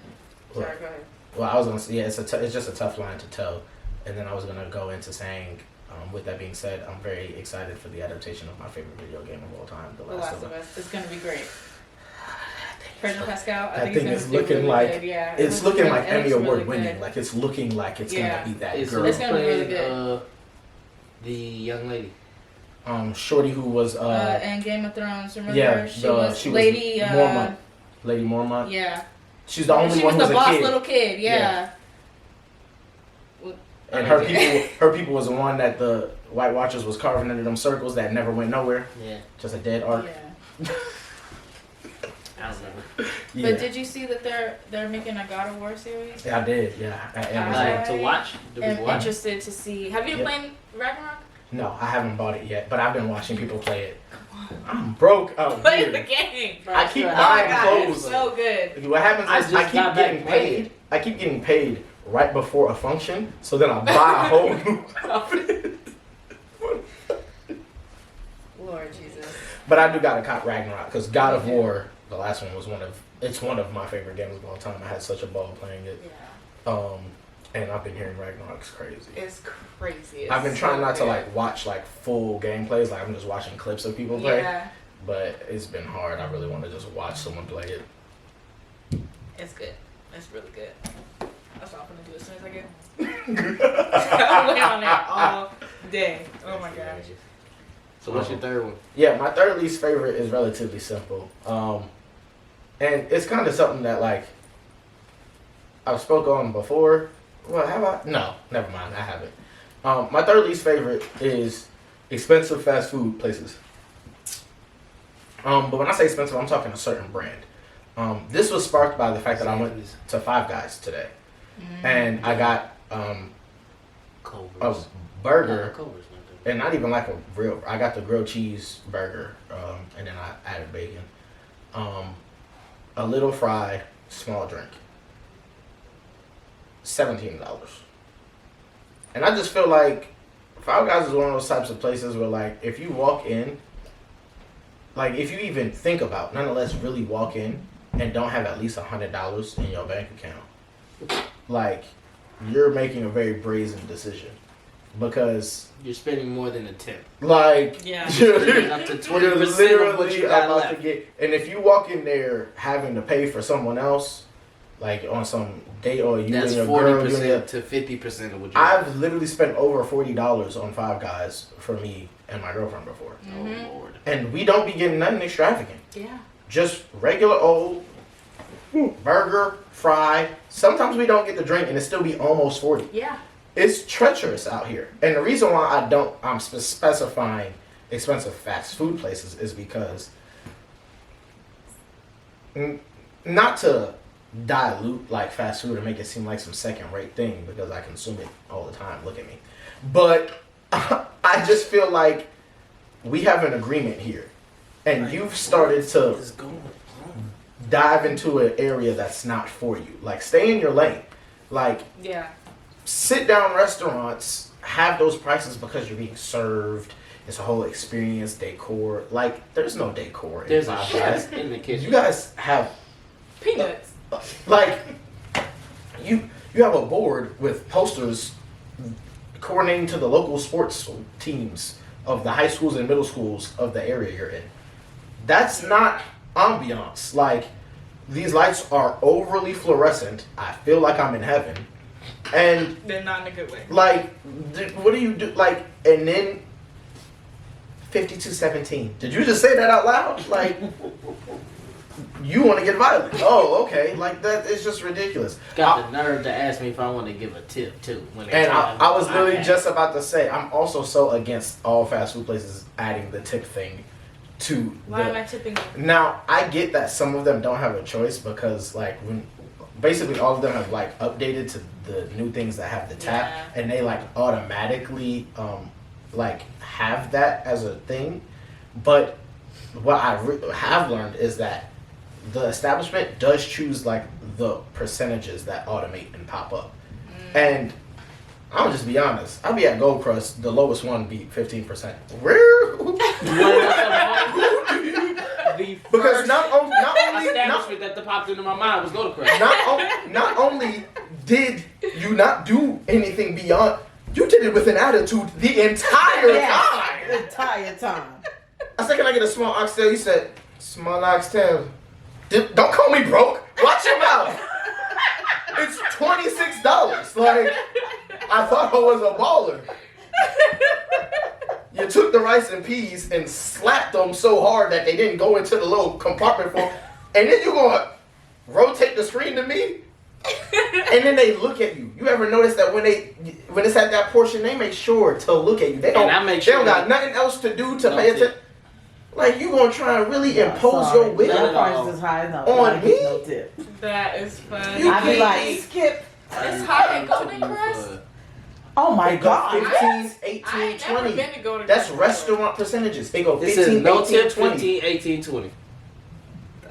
Sorry, go ahead. Well, I was gonna say, yeah, it's just a tough line to toe, and then I was gonna go into saying, with that being said, I'm very excited for the adaptation of my favorite video game of all time, The Last of Us. It's gonna be great. Pedro Pascal, I think it's looking really like good. Yeah, it's looking like Emmy really Award winning. good. Like it's looking like it's gonna be that It's girl. It's gonna be really good. The young lady. Shorty who was and Game of Thrones. Remember? yeah, she was Lady Mormont. Lady Mormont. Yeah. She's the only she one was who's the a boss kid. little kid. Yeah. And her people was the one that the White Watchers was carving into them circles that never went nowhere. Yeah. Just a dead arc. Yeah. I don't know. Yeah. But did you see that they're making a God of War series? Yeah, I did. Yeah. Like to watch. I'm interested to see. Have you been playing Ragnarok? No, I haven't bought it yet, but I've been watching people play it. I'm broke out Play here. the game. I keep Oh my buying God, clothes. it's so good. What happens is I just keep got getting back paid. I keep getting paid right before a function, so then I buy a whole new outfit. Lord Jesus. But I do gotta cop Ragnarok because God of War, the last one, was one of my favorite games of all time. I had such a ball playing it. Yeah. And I've been hearing Ragnarok's crazy. It's crazy. It's I've been trying not to good. like watch like full gameplays. Like I'm just watching clips of people play. Yeah. But it's been hard. I really want to just watch someone play it. It's good. It's really good. That's what I'm gonna do as soon as I get. I'm waiting on it all day. Oh my gosh. So what's your third one? Yeah, my third least favorite is relatively simple. And it's kind of something that like I've spoke on before. Well, have I? No, never mind. I haven't. My third least favorite is expensive fast food places. But when I say expensive, I'm talking a certain brand. This was sparked by the fact that I went to Five Guys today, and I got a burger, and not even like a real. I got the grilled cheese burger, and then I added bacon, a little fry, small drink. $17. And I just feel like Five Guys is one of those types of places where like if you walk in, like if you even think about, nonetheless really walk in and don't have at least $100 in your bank account, like you're making a very brazen decision. because you're spending more than a tip. Like, Yeah. you're Up to 20% literally of what you got about left. to get. And if you walk in there having to pay for someone else, like on some date or you That's and your girl, you and your, 40% to 50% of what you I've literally spent over $40 on Five Guys for me and my girlfriend before. Mm-hmm. Oh Lord. And we don't be getting nothing extravagant. Yeah. Just regular old burger, fry. Sometimes we don't get the drink and it still be almost 40. Yeah. It's treacherous out here. And the reason why I'm specifying expensive fast food places is because not to dilute like fast food and make it seem like some second rate thing because I consume it all the time. Look at me. But I just feel like we have an agreement here. And you've started to What is going on? dive into an area that's not for you. Like, stay in your lane. Like, Yeah. sit down restaurants have those prices because you're being served. It's a whole experience, decor. Like, there's no decor in There's a Five chef Guys. in the kitchen. You guys have Peanuts. like you have a board with posters coordinating to the local sports teams of the high schools and middle schools of the area you're in. That's not ambiance. Like, these lights are overly fluorescent. I feel like I'm in heaven. And They're not in a good way. like, what do you do? Like, and then 5217. Did you just say that out loud? Like, you want to get violent? Oh, okay. Like, that is just ridiculous. Got the nerve to ask me if I want to give a tip too. When they And tell I me was what literally had. just about to say, I'm also so against all fast food places adding the tip thing to Why am I the. tipping you? Now, I get that some of them don't have a choice because, like, when basically all of them have like updated to the new things that have the tap, Yeah. and they like automatically like have that as a thing. But what I have learned is that the establishment does choose like the percentages that automate and pop up. And I'll just be honest, I'll be at Gold Crust, the lowest one be 15%. Where? The Because first not only establishment that popped into my mind was Go to Crest. not only did you not do anything beyond, you did it with an attitude the entire time. The entire time. I said, can I get a small oxtail? You said, small oxtail. Don't call me broke. Watch your mouth. It's $26. Like, I thought I was a baller. You took the rice and peas and slapped them so hard that they didn't go into the little compartment for, and then you gonna rotate the screen to me, and then they look at you. You ever notice that when it's at that portion, they make sure to look at you. They don't. And I make They sure don't got that- nothing else to do to No pay tip. attention. Like, you gonna try and really impose Sorry, your will that Not at price all. is high enough. On I get me? No tip. That is fun. You I'd be can't- like, skip. It's high in Golden Crest. Oh my They go god. 15, 18, I ain't never 20. been to Golden That's Crest. restaurant percentages. They go This 15, is no 18, tip, 20. 15, 18, 20.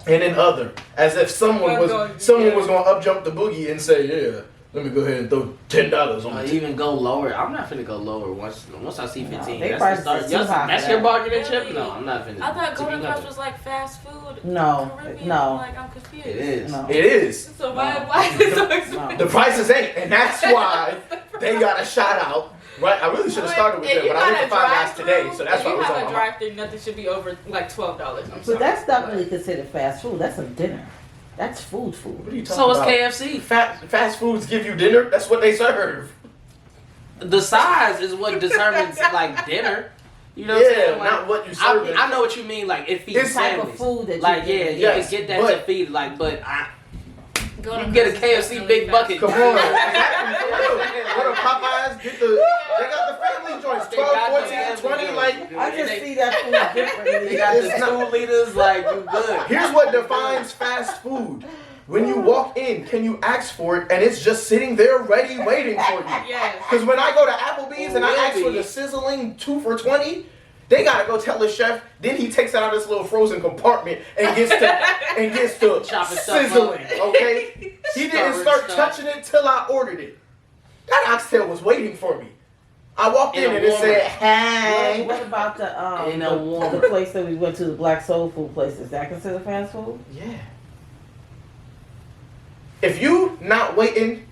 And then other, as if someone Well, was yeah. gonna up jump the boogie and say, yeah, let me go ahead and throw $10 on the tip. Even go lower. I'm not finna go lower once I see 15. they That's prices the start. is too high That's for your that. bargaining chip? Really? No, I'm not finna. I thought tip Golden you Crest nothing. was like fast food. No, Caribbean. no. Like, I'm confused. It is. No. It is. So why is it so expensive? The prices ain't, and that's why they got a shout out. Right? I really should have started with If them, you but I went got to a Five Guys drive-through, today, so that's if why I you was have on a my mind. drive-through, nothing should be over like $12. I'm But sorry. that's not really considered fast food. That's a dinner. That's food. What are you talking So it's about? KFC. Fast foods give you dinner. That's what they serve. The size is what determines like dinner. You know what I'm Yeah, saying? Like, not what you serve. I know what you mean. Like it feeds It's The type of families. food that Like you yeah, get. you Yes, can get that but- to feed. Like, but you Golden can get a Crest is KFC definitely big fast bucket. Come food. on, exactly, for real. Go to Popeyes, get they got the family joints, They 12, got the 14, family 20, joints. like. I just They- see that food differently. They got the It's not- 2 liters. Like you good. Here's what defines fast food. When you walk in, can you ask for it, and it's just sitting there ready, waiting for you. Yes. Because when I go to Applebee's and I ask for the sizzling 2 for $20, they gotta go tell the chef. Then he takes it out of this little frozen compartment and gets to Chopping stuff sizzling. up. Okay, he didn't Stirring start stuff. touching it till I ordered it. That oxtail was waiting for me. I walked in In a and it warmer. said, "Hey." What about In a warmer. the place that we went to, the Black Soul Food place? Is that considered fast food? Yeah. If you not waiting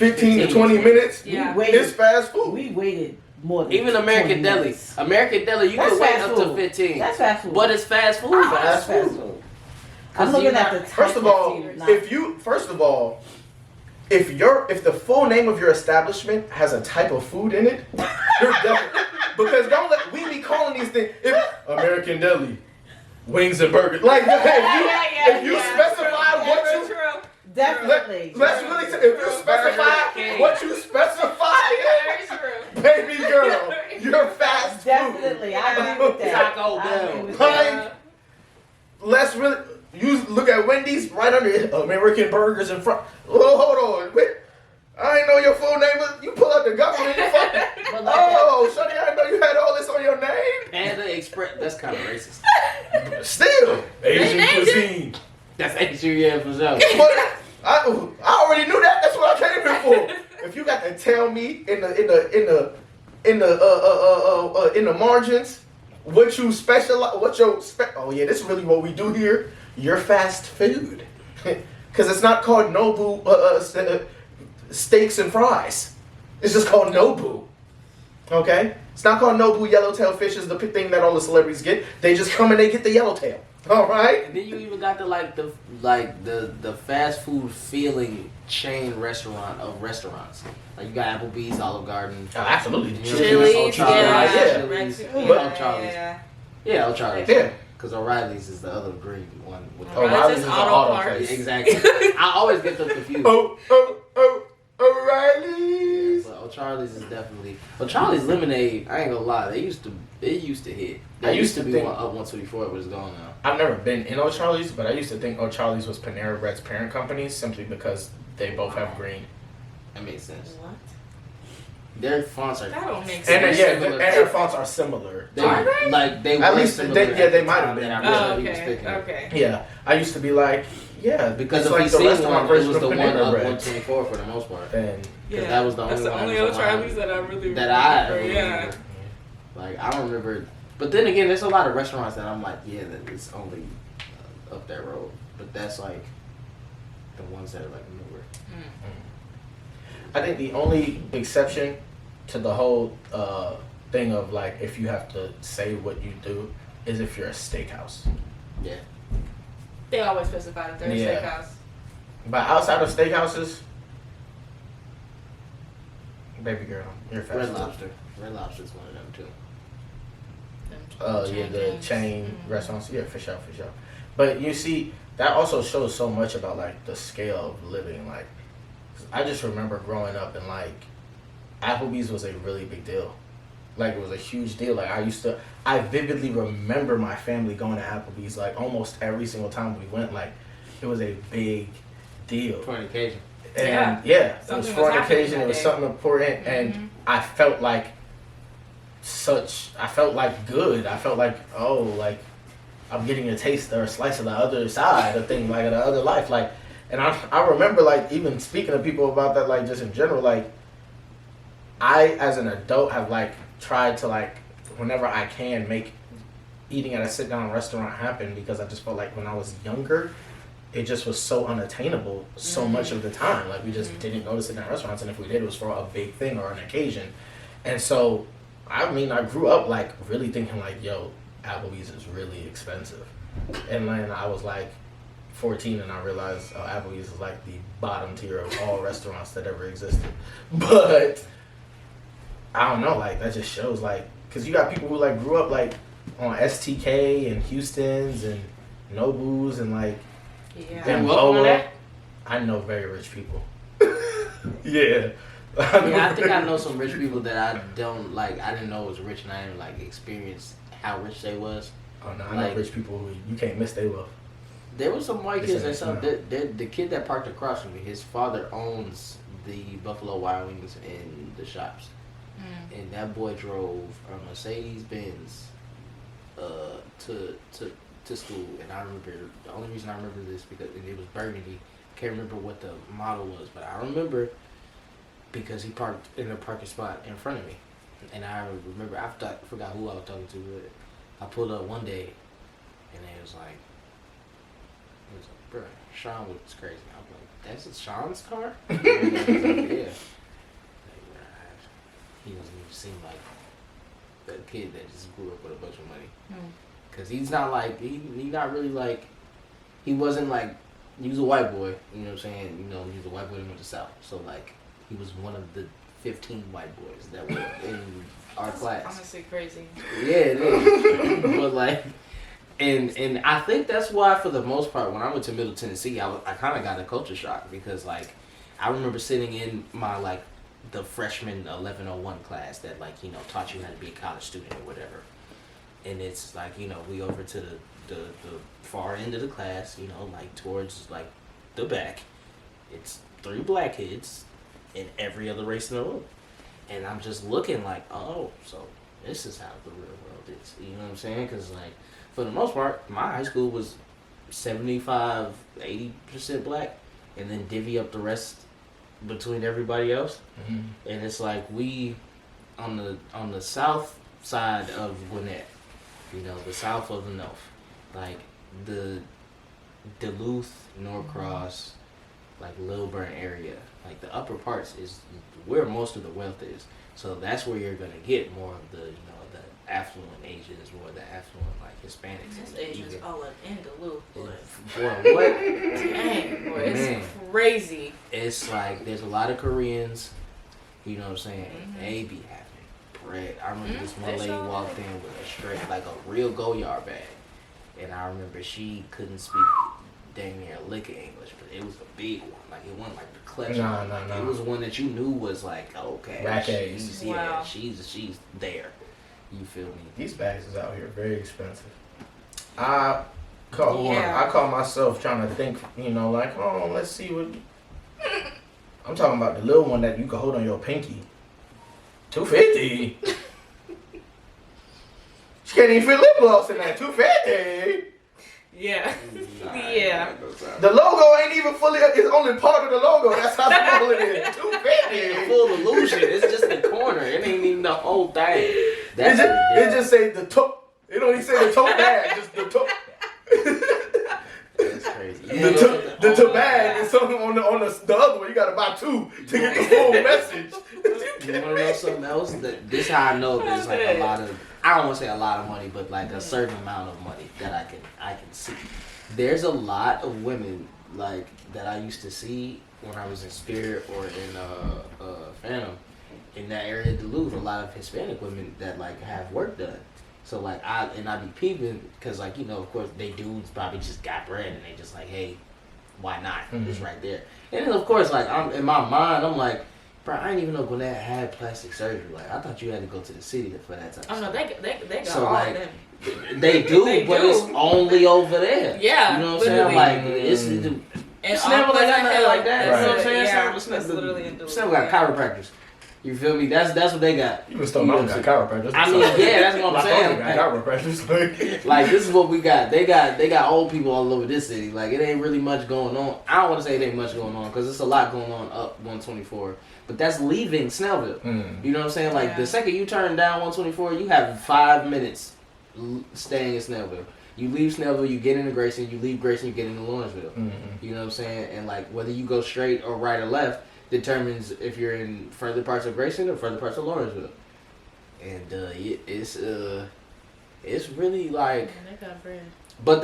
15 to 20 minutes, Yeah. it's fast food. We waited more than Even American 20 Deli. minutes. American Deli, you That's can wait fast up to food. 15. That's fast food. But it's fast food. That's fast food. I'm looking at the top First of all, 15. if the full name of your establishment has a type of food in it, you're definitely, because we be calling these things American Deli, wings and burgers. Like if you specify what you Definitely. let's really if you specify what you specify, baby girl, you're fast food. Definitely. I agree with that. Taco I Bell. agree with Like, that. let's really you look at Wendy's right under it, American Burgers in front. Oh, hold on, wait. I ain't know your full name. You pull out the government. You fucking, oh, Shawty, I didn't know you had all this on your name. Panda Express. That's kind of racist. Still, Asian cuisine. That's Asian, yeah, for sure. But I already knew that. That's what I came here for. If you got to tell me in the margins what you specialize, oh yeah, this is really what we do here. You're fast food, because it's not called Nobu steaks and fries. It's just called Nobu. Okay, it's not called Nobu yellowtail fish. Is the thing that all the celebrities get. They just come and they get the yellowtail. All right. And then you even got the fast food feeling chain restaurant of restaurants. Like you got Applebee's, Olive Garden, Oh, absolutely. Chili's, yeah. Yeah, O'Charley's. Yeah. Because O'Reilly's is the other green one. With O'Reilly's is just an auto auto parts. place. Exactly. I always get them confused. O'Reilly's. But O'Charley's is definitely O'Charley's lemonade. I ain't gonna lie, they used to hit. They used to be think- one up 124. It was gone now. I've never been in O'Charley's, but I used to think O'Charley's was Panera Bread's parent company simply because they both have green. That makes sense. What? Their fonts are. That don't make And sense. and their fonts are similar. Are they? Like they At were least similar they- yeah, at they the might have time been. that I Oh, really was okay. thinking. Okay. Yeah, I used to be like, yeah, Because it's if like you the see restaurant one, it version was of the one Panera up Bread. 124 for the most part. And Yeah. that was the That's only the one only I was O'Charley's around that I really that I remember. Yeah. remember. Like I don't remember, but then again, there's a lot of restaurants that I'm like, yeah, that it's only up that road. But that's like the ones that are like newer. I think the only exception to the whole thing of like if you have to say what you do is if you're a steakhouse. Yeah. They always specify that they're a Yeah. steakhouse. But outside of steakhouses, baby girl, you're fast Red food. Lobster. Red Lobster's one of them too. Yeah, the things. chain restaurants. Yeah, for sure. But you see, that also shows so much about like the scale of living. Like, 'cause I just remember growing up and like, Applebee's was a really big deal. Like it was a huge deal. Like I vividly remember my family going to Applebee's like almost every single time we went. Like, it was a big deal. For an occasion. And yeah, it was Something for was an happening occasion. that It was day. something important, and I felt like good. I felt like, oh, like I'm getting a taste or a slice of the other side of things, like the other life. Like, and I remember like even speaking to people about that, like just in general, like I as an adult have like tried to like whenever I can make eating at a sit down restaurant happen, because I just felt like when I was younger, it just was so unattainable so much of the time. Like we just didn't go to sit down restaurants, and if we did, it was for a big thing or an occasion. And so, I mean, I grew up like really thinking like, yo, Applebee's is really expensive. And then I was like 14 and I realized Applebee's is like the bottom tier of all restaurants that ever existed. But I don't know, like that just shows like, cause you got people who like grew up like on STK and Houston's and Nobu's and like Yeah. and what on Boa. that? I know very rich people. Yeah. Yeah, I think I know some rich people that I don't like. I didn't know was rich, and I didn't like experience how rich they was. Oh no, I Like- know rich people who you can't miss their wealth. There was some white It's kids in and it some. now. The kid that parked across from me, his father owns the Buffalo Wild Wings and the shops, and that boy drove a Mercedes Benz to school. And I remember, the only reason I remember this because it was burgundy. Can't remember what the model was, but I remember because he parked in a parking spot in front of me, and I remember I forgot who I was talking to, but I pulled up one day, and it was like was like, bro, Sean was crazy. I'm like, that's Sean's car? He was like, yeah. Like, he doesn't even seem like a kid that just grew up with a bunch of money. Cause he's not like he not really like he wasn't like he was a white boy. You know what I'm saying? You know, he was a white boy that went to South. So like he was one of the 15 white boys that were in our class. Honestly, crazy. Yeah, it is. But like, and I think that's why for the most part when I went to Middle Tennessee, I kind of got a culture shock because like I remember sitting in my like the freshman 1101 class that like taught you how to be a college student or whatever, and it's like we over to the far end of the class, like towards like the back. It's 3 black kids and every other race in the room. And I'm just looking like, oh, so this is how the real world is. You know what I'm saying? Because, like, for the most part, my high school was 75, 80% black, and then divvy up the rest between everybody else. Mm-hmm. And it's like we, on the south side of Gwinnett, the south of the north, like the Duluth, Norcross, like Lilburn area, like the upper parts is where most of the wealth is. So that's where you're gonna get more of the the affluent Asians, more of the affluent like Hispanics. This Asians all up in Duluth. Boy, what? Dang, boy, it's crazy. It's like there's a lot of Koreans. You know what I'm saying? Mm-hmm. They be having bread. I remember this one lady walked in with a straight like a real Goyard bag, and I remember she couldn't speak dang near a lick of English, but it was a big one. Like it wasn't like the clutch. No. It was one that you knew was like, okay, she's there. You feel me? These bags is out here very expensive. I call myself trying to think, like, oh, let's see what. I'm talking about the little one that you can hold on your pinky. $250. She can't even fit lip gloss in that. $250. Yeah. Yeah. The logo ain't even fully, it's only part of the logo. That's how small it is. $250. Full illusion. It's just the corner. It ain't even the whole thing. It just say the top. It don't even say the tote bag, just the top. That's crazy. The top bag is something on the other one. You gotta buy 2 to get the full message. You wanna know something else? This is how I know there's like a lot of, I don't want to say a lot of money, but like a certain amount of money that I can see. There's a lot of women like that I used to see when I was in Spirit or in Phantom in that area of Duluth. A lot of Hispanic women that like have work done. So like I be peeping because like of course they dudes probably just got bread and they just like, hey, why not? Mm-hmm. It's right there. And then of course like I'm in my mind I'm like, bro, I didn't even know Gwinnett had plastic surgery. Like, I thought you had to go to the city for that type of stuff. Oh, no, they got so, all like, of them. They do, but it's only over there. Yeah. You know what I'm saying? Like, it's never like nothing like that. You know what I'm saying? Yeah, it's literally in It's never got chiropractors. You feel me? That's what they got. You still not got chiropractors. I mean, yeah, that's what I'm saying. Got chiropractors. Like, this is what we got. They got old people all over this city. Like, it ain't really much going on. I don't want to say it ain't much going on because there's a lot going on up 124. But that's leaving Snellville. You know what I'm saying? Like, the second you turn down 124, you have 5 minutes staying in Snellville. You leave Snellville, you get into Grayson. You leave Grayson, you get into Lawrenceville. Mm-hmm. You know what I'm saying? And, like, whether you go straight or right or left determines if you're in further parts of Grayson or further parts of Lawrenceville. And it's really like. Yeah, they got bread. But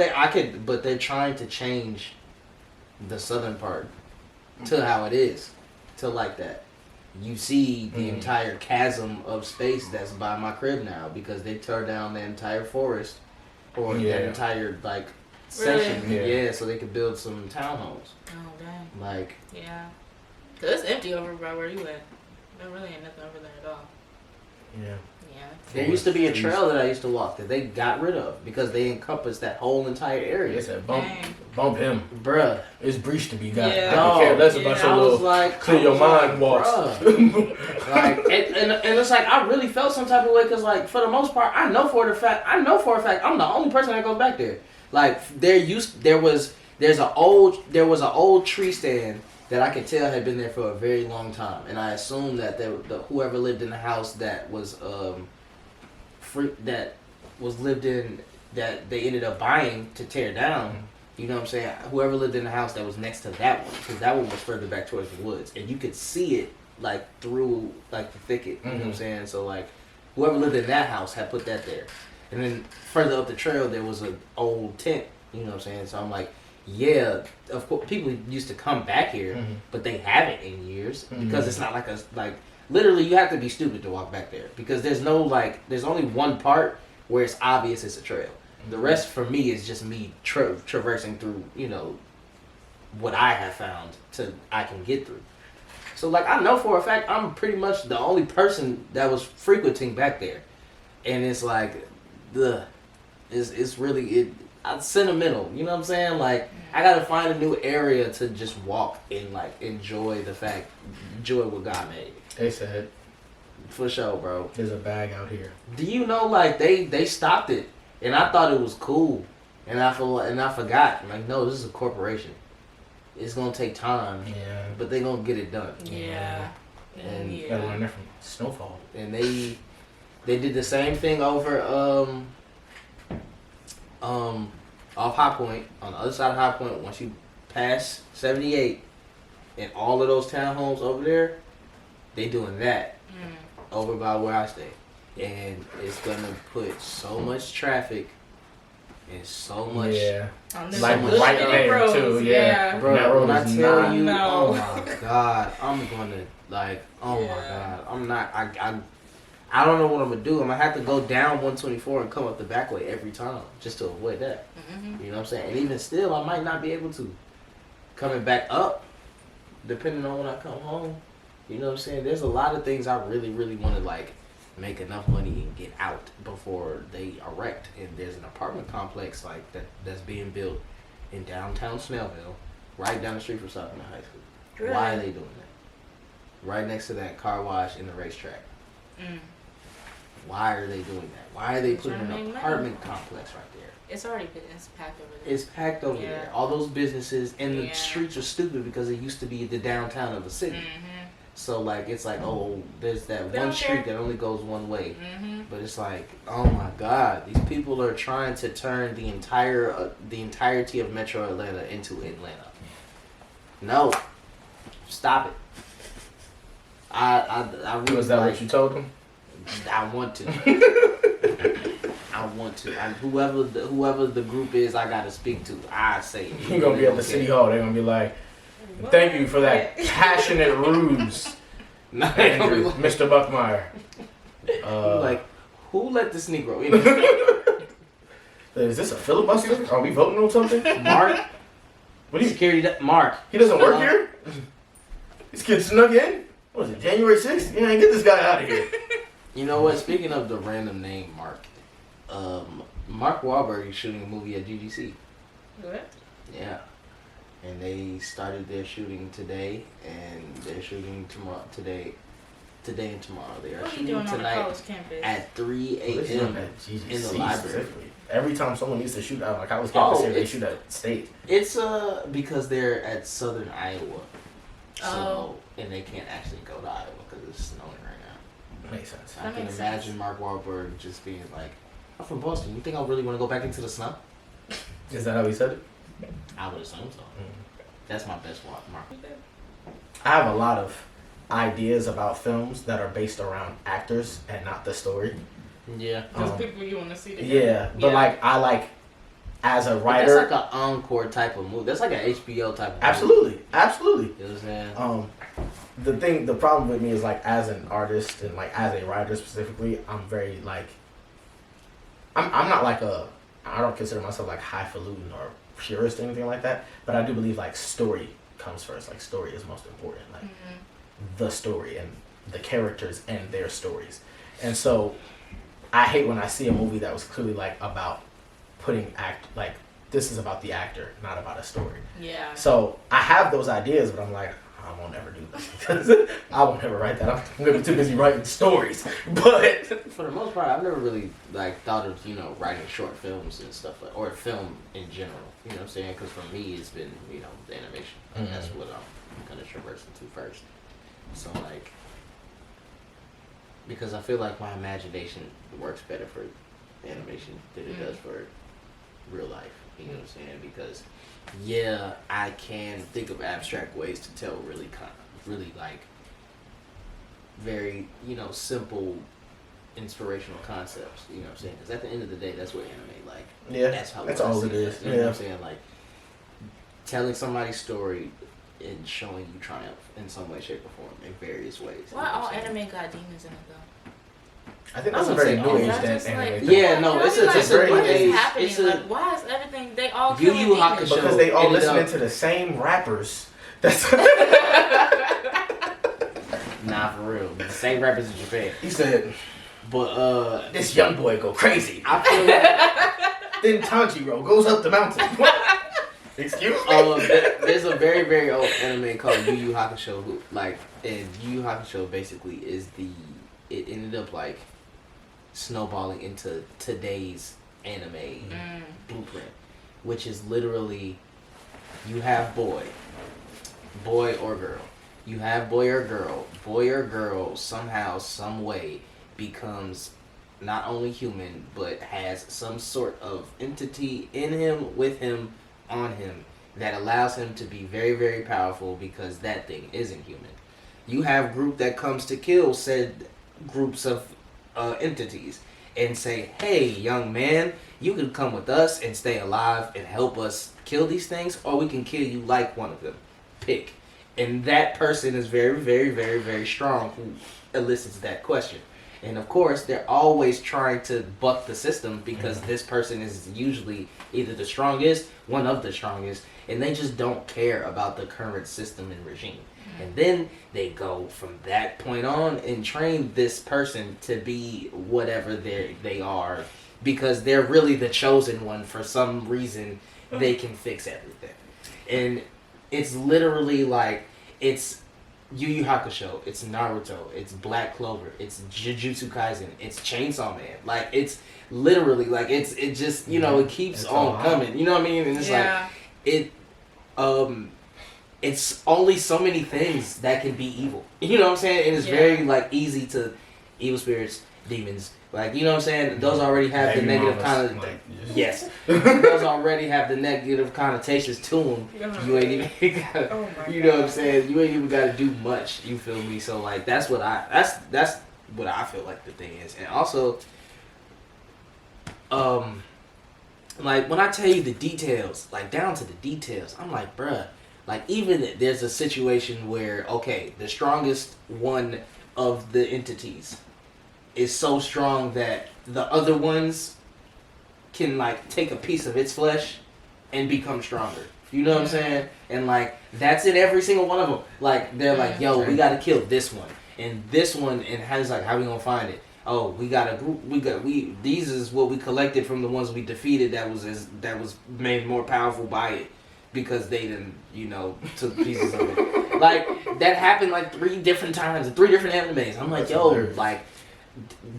they're trying to change the southern part to how it is, to like that. You see the entire chasm of space that's by my crib now because they tore down the entire forest or that entire like section. Really? Yeah, so they could build some townhomes. Oh dang. Like. Yeah. Cause it's empty over by where you at. There really ain't nothing over there at all. Yeah. Yeah. There used to be a trail that I used to walk that they got rid of because they encompassed that whole entire area. They said bump him. Bruh. It's breach to be got. Yeah. I don't care less about your little like, clear your mind walks. Like, and it's like, I really felt some type of way because like, for the most part, I know for a fact, I'm the only person that goes back there. Like, there was an old tree stand that I could tell had been there for a very long time, and I assumed that whoever lived in the house that was lived in that they ended up buying to tear down You know what I'm saying? Whoever lived in the house that was next to that one, because that one was further back towards the woods, and you could see it like through like the thicket. You know what I'm saying? So like, whoever lived in that house had put that there, and then further up the trail there was an old tent. You know what I'm saying? So I'm like, yeah, of course people used to come back here, but they haven't in years because it's not like a like literally you have to be stupid to walk back there because there's no like there's only one part where it's obvious it's a trail. The rest for me is just me traversing through, you know, what I have found I can get through. So like I know for a fact I'm pretty much the only person that was frequenting back there, and it's like, it's really I'm sentimental. You know what I'm saying? Like I gotta find a new area to just walk and like enjoy what God made. They said for sure, bro. There's a bag out here. Do you know like they stopped it? And I thought it was cool, and I forgot. I'm like, no, this is a corporation. It's gonna take time, but they gonna get it done. Yeah. And you gotta learn that from Snowfall. And they did the same thing over off High Point on the other side of High Point. Once you pass 78, and all of those townhomes over there, they doing that over by where I stay. And it's gonna put so much traffic and so much like right there too. Yeah, bro. That road when I is tell you, no. oh my god, I'm gonna like, oh my god, I'm not. I don't know what I'm gonna do. I'm gonna have to go down 124 and come up the back way every time just to avoid that. You know what I'm saying? And even still, I might not be able to coming back up, depending on when I come home. You know what I'm saying? There's a lot of things I really, really want to like. Make enough money and get out before they erect. And there's an apartment complex like that's being built in downtown Snellville, right down the street from South Bend High School. Really? Why are they doing that? Right next to that car wash and the racetrack. Why are they doing that? Why are they putting an apartment complex right there? It's packed over there. It's packed over there. All those businesses and the streets are stupid because it used to be the downtown of the city. So, like, it's like, oh, there's that one street that only goes one way. But it's like, oh, my God. These people are trying to turn the entirety of Metro Atlanta into Atlanta. No. Stop it. I really Was that what you told them? I want to. I want to. Whoever the group is I got to speak to, I say it. You're going to be at the city hall. They're going to be like, thank you for that passionate ruse, Andrew, Mr. Buckmire. Like, who let this Negro in? Is this a filibuster? Are we voting on something? Mark? What do you security? Mark. He doesn't work here? This kid snuck in? What was it, January 6th? Yeah, get this guy out of here. You know what? Speaking of the random name Mark, Mark Wahlberg is shooting a movie at GGC. What? Yeah. And they started their shooting today, and they're shooting today and tomorrow. They are shooting tonight at 3 a.m. in the library. Every time someone needs to shoot out like college campus, they shoot at state. It's because they're at Southern Iowa, and they can't actually go to Iowa because it's snowing right now. Makes sense. I can imagine Mark Wahlberg just being like, "I'm from Boston. You think I really want to go back into the snow?" Is that how he said it? I would assume so. That's my best mark. I have a lot of ideas about films that are based around actors and not the story. Yeah. Those people you want to see together. Yeah, but like I like as a writer. That's like an encore type of movie. That's like an HBO type of movie. Absolutely. You know what I'm saying? The problem with me is like as an artist and like as a writer specifically, I'm very like I'm not like I don't consider myself like highfalutin or purist or anything like that, but I do believe like story comes first. Like story is most important. Like the story and the characters and their stories. And so I hate when I see a movie that was clearly like about putting like this is about the actor, not about a story. Yeah. So I have those ideas, but I'm like, I won't ever do this because I won't ever write that. I'm gonna be too busy writing stories. But for the most part, I've never really like thought of writing short films and stuff or film in general. You know what I'm saying? Because for me, it's been the animation. That's what I'm gonna traverse into first. So like, because I feel like my imagination works better for animation than it does for real life. You know what I'm saying? Because yeah, I can think of abstract ways to tell really like very, you know, simple inspirational concepts. You know what I'm saying? Because at the end of the day, that's what anime like. Yeah, that's how that's all it is. You know what I'm saying? Like telling somebody's story and showing you triumph in some way, shape, or form in various ways. Why all anime got demons in it though? I think that's a very new age that that just anime like, thing. Yeah, no, it's a very what new is age. happening? It's a- Like, why is everything they all Yu killing Yu demons? Hakusho. Because they all ended listening up- to the same rappers. That's Nah, for real. The same rappers in Japan. he said. But This young boy go crazy. I feel like Then Tanjiro goes up the mountain. Excuse me. there's a very, very old anime called Yu Yu Hakusho, and Yu Yu Hakusho basically is it ended up like snowballing into today's anime blueprint, which is literally you have boy or girl. You have boy or girl somehow, some way becomes not only human, but has some sort of entity in him, with him, on him, that allows him to be very, very powerful because that thing isn't human. You have group that comes to kill said groups of entities and say, hey, young man, you can come with us and stay alive and help us kill these things, or we can kill you like one of them. Pick. And that person is very, very, very, very strong who elicits that question. And of course, they're always trying to buck the system because this person is usually either the strongest, one of the strongest, and they just don't care about the current system and regime. And then they go from that point on and train this person to be whatever they are because they're really the chosen one. For some reason, they can fix everything. And it's literally like, it's Yu Yu Hakusho, it's Naruto, it's Black Clover, it's Jujutsu Kaisen, it's Chainsaw Man. Like, it's literally, like, it just, you know, it keeps on coming. You know what I mean? And it's like, it's only so many things that can be evil. You know what I'm saying? And it's very, like, easy to, evil spirits, demons, like, you know what I'm saying? Those already have the negative yes. Those already have the negative connotations to them. You ain't even gotta, you know what I'm saying? You ain't even got to do much. You feel me? So like that's what I feel like the thing is. And also, like when I tell you the details, like down to the details, I'm like, bruh, like even there's a situation where okay, the strongest one of the entities is so strong that the other ones can like take a piece of its flesh and become stronger. You know what I'm saying? And like that's in every single one of them. Like they're like, yo, we gotta kill this one and this one, and how's like how we gonna find it? Oh, we got a group. These is what we collected from the ones we defeated. That was made more powerful by it because they didn't, you know, took pieces of it. Like that happened like 3 different times in 3 different animes. I'm like, that's yo, hilarious. like.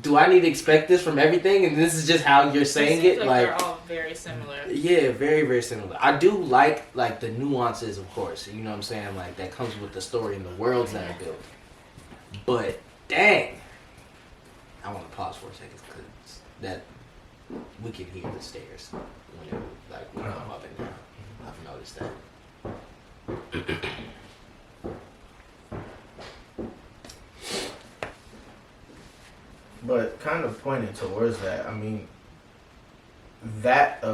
Do I need to expect this from everything? And this is just how you're saying it? Like they're all very similar. Yeah, very, very similar. I do like the nuances, of course. You know what I'm saying? Like, that comes with the story and the worlds that are built. But, dang. I want to pause for a second because that we can hear the stairs when it, like, when I'm up and down. I've noticed that. But kind of pointing towards that, I mean, that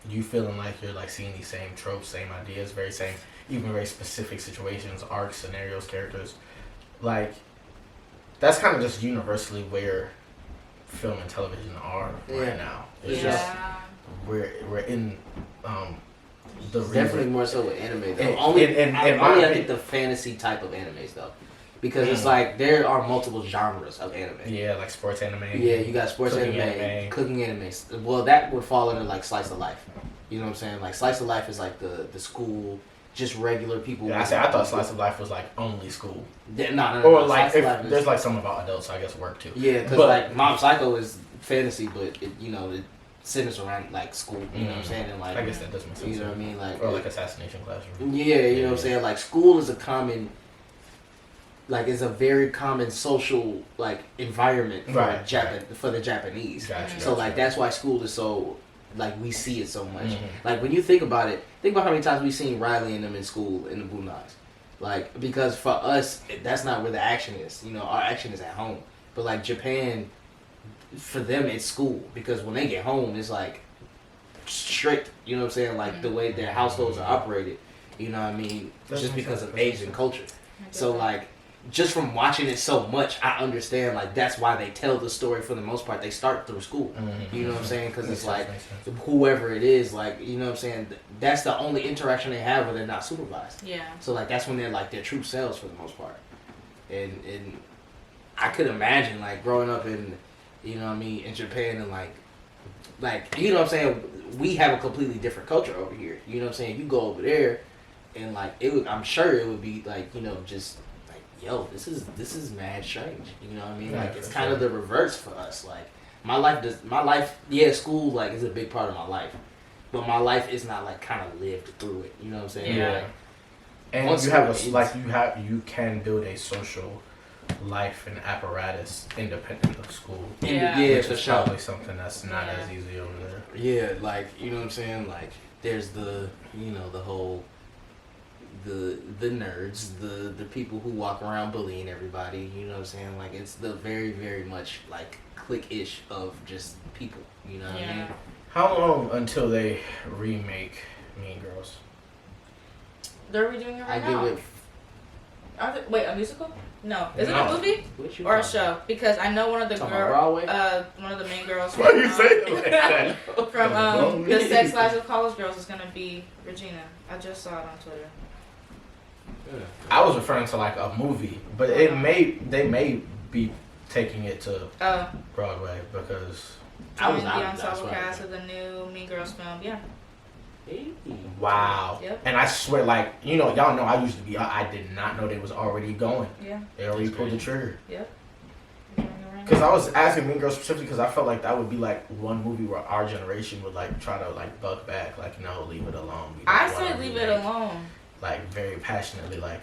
you feeling like you're like seeing these same tropes, same ideas, even very specific situations, arcs, scenarios, characters, like that's kind of just universally where film and television are right now. It's just we're in the definitely more so with anime though. And Only I think the fantasy type of animes though. Because it's like there are multiple genres of anime. Yeah, like sports anime. Yeah, you got sports anime, cooking anime. Well, that would fall under like slice of life. You know what I'm saying? Like slice of life is like the school, just regular people. Yeah, I thought slice of life was like only school. No. Or like if there's like some about adults, so I guess work too. Yeah, because like Mob Psycho is fantasy, but it centers around like school. You know what I'm saying? And like I guess that does make sense. You know what I mean? Like or like Assassination Classroom. Yeah, you know what I'm saying? Like school is a common. Like it's a very common social like environment for for the Japanese. Gotcha. So like that's why school is so like we see it so much. Mm-hmm. Like when you think about it, think about how many times we've seen Riley and them in school in the Boondocks. Like because for us, that's not where the action is. You know, our action is at home. But like Japan, for them it's school because when they get home, it's like strict. You know what I'm saying? Like the way their households are operated. You know what I mean? Just because of age and culture. So like. Just from watching it so much, I understand, like, that's why they tell the story for the most part. They start through school. Mm-hmm. You know what I'm saying? Because it's like, whoever it is, like, you know what I'm saying? That's the only interaction they have when they're not supervised. Yeah. So, like, that's when they're, like, their true selves for the most part. And I could imagine, like, growing up in, you know what I mean, in Japan and, like, you know what I'm saying? We have a completely different culture over here. You know what I'm saying? You go over there and, like, I'm sure it would be, like, you know, just... yo, this is mad strange. You know what I mean? Like it's kind of the reverse for us. Like my life, yeah, school like is a big part of my life, but my life is not like kind of lived through it. You know what I'm saying? Yeah. Like, and you can build a social life and apparatus independent of school. Yeah, which for is sure. Probably something that's not as easy over there. Yeah, like you know what I'm saying? Like there's the whole the nerds, the people who walk around bullying everybody, you know what I'm saying? Like it's the very, very much like clique-ish of just people, you know what I mean? How long until they remake Mean Girls? They're redoing it right now. Wait, a musical? No. Is it a movie or a show? Because I know one of the one of the main girls. Why you say that? From the Sex Lives of College Girls is gonna be Regina. I just saw it on Twitter. I was referring to like a movie, but they may be taking it to Broadway because I was the ensemble cast of the new Mean Girls film. Yeah. Wow. Yep. And I swear, like y'all know, I used to be. I did not know they was already going. Yeah. They already pulled the trigger. Yep. Because I was asking Mean Girls specifically because I felt like that would be like one movie where our generation would like try to like buck back, like no, leave it alone. I say leave it alone. Like very passionately, like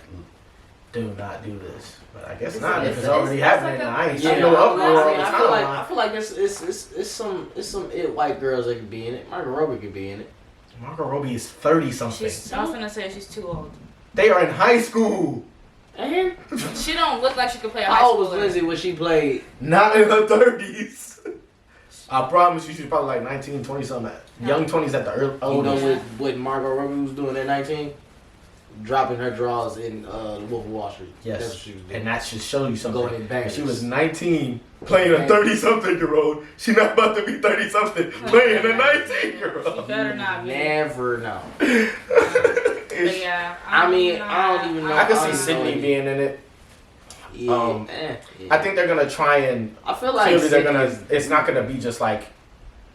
do not do this. But I guess not. If it's already happening, I ain't seen no uproar. I feel like it's some white girls that could be in it. Margot Robbie could be in it. Margot Robbie is 30 something. I was gonna say she's too old. They are in high school. And she don't look like she could play a high schooler. How old was Lindsay when she played? Not in her 30s. I promise you, she's probably like 19, 20 something. Young 20s at the oldest. You know what Margot Robbie was doing at 19? Dropping her drawers in Wolf of Wall Street. Yes. That's what she was doing. And that should show you something. Going in bangers. She was 19 playing a 30-something-year-old. She not about to be 30-something playing a 19-year-old. You better not be. Never know. But yeah. I mean, I don't even know. I can see Sydney being in it. Yeah. I think they're gonna try and. I feel like it's not gonna be just like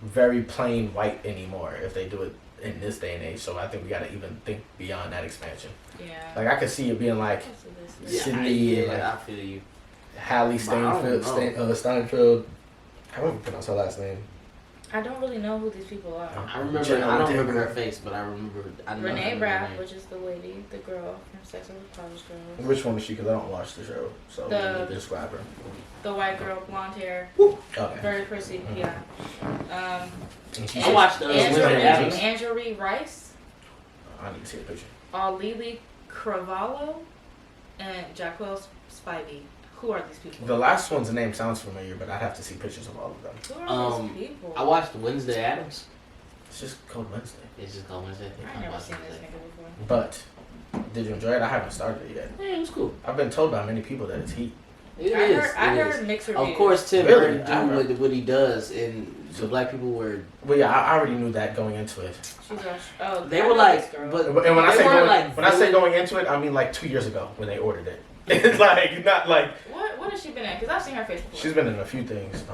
very plain white anymore if they do it in this day and age. So I think we gotta even think beyond that expansion. Yeah. Like I could see it being like Sydney and like I feel you. Hallie Steinfeld. How do you pronounce her last name? I don't really know who these people are. I don't remember her face, but I remember. Renee Rapp, which is the lady, the girl from Sex and the College Girls. Which one is she? Because I don't watch the show, so you need to describe her. The white girl, blonde hair, okay. very pretty. Mm-hmm. Yeah. I watched Angela Rice. I need to see a picture. Lily Cravallo and Jacqueline Spivey. Who are these people? The last one's name sounds familiar, but I'd have to see pictures of all of them. Who are these people? I watched Wednesday Addams. It's just called Wednesday. It's just called Wednesday. I've never seen this nigga before. But did you enjoy it? I haven't started it yet. Yeah, it was cool. I've been told by many people that it's heat. I heard mixed reviews. Of course, Tim Really? Burton do what he does, and the black people were. Well, yeah, I already knew that going into it. They were like, and when I say going into it, I mean like 2 years ago when they ordered it. It's like not like. What has she been in? Because I've seen her face before. She's been in a few things.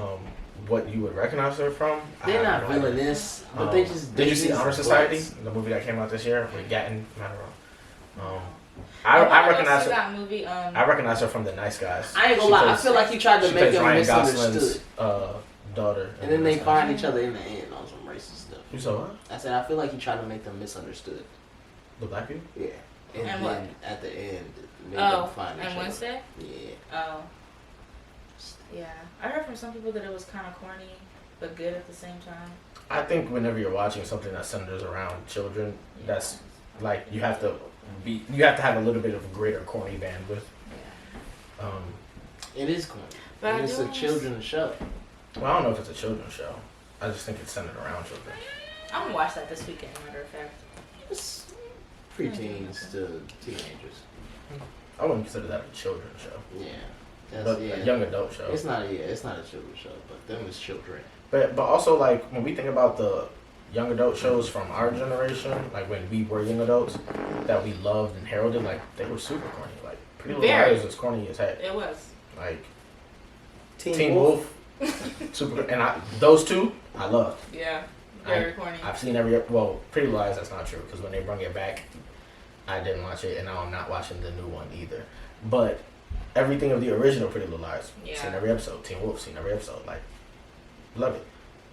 What you would recognize her from? They're not villainous, but they just. Did you see Honor Society, the movie that came out this year with Gatton? I recognize her. That movie. I recognize her from The Nice Guys. I ain't gonna lie. I feel like he tried to make them Ryan misunderstood. Gosling's daughter. And then they find each other in the end on some racist stuff. You saw what? I said I feel like he tried to make them misunderstood. The black people? Yeah. And then what? At the end, made them find each other. And Wednesday? Yeah. Oh. Yeah. I heard from some people that it was kind of corny, but good at the same time. I think whenever you're watching something that centers around children, that's like you have to have a little bit of a greater corny bandwidth. Yeah. It is corny. But It's a children's show. Well, I don't know if it's a children's show. I just think it's centered around children. I'm gonna watch that this weekend, matter of fact. It's preteens to teenagers. I wouldn't consider that a children's show. Yeah. But a young adult show. It's not a children's show, but them is children. But also, like, when we think about the young adult shows from our generation, like when we were young adults, that we loved and heralded, like, they were super corny. Like, Pretty Little Liars was corny as heck. It was. Like, Teen Wolf. Super, and those two, I loved. Yeah, very corny. I've seen Pretty Little Liars, that's not true, because when they bring it back, I didn't watch it, and now I'm not watching the new one either. But everything of the original Pretty Little Liars, seen every episode. Teen Wolf, seen every episode. Like, love it.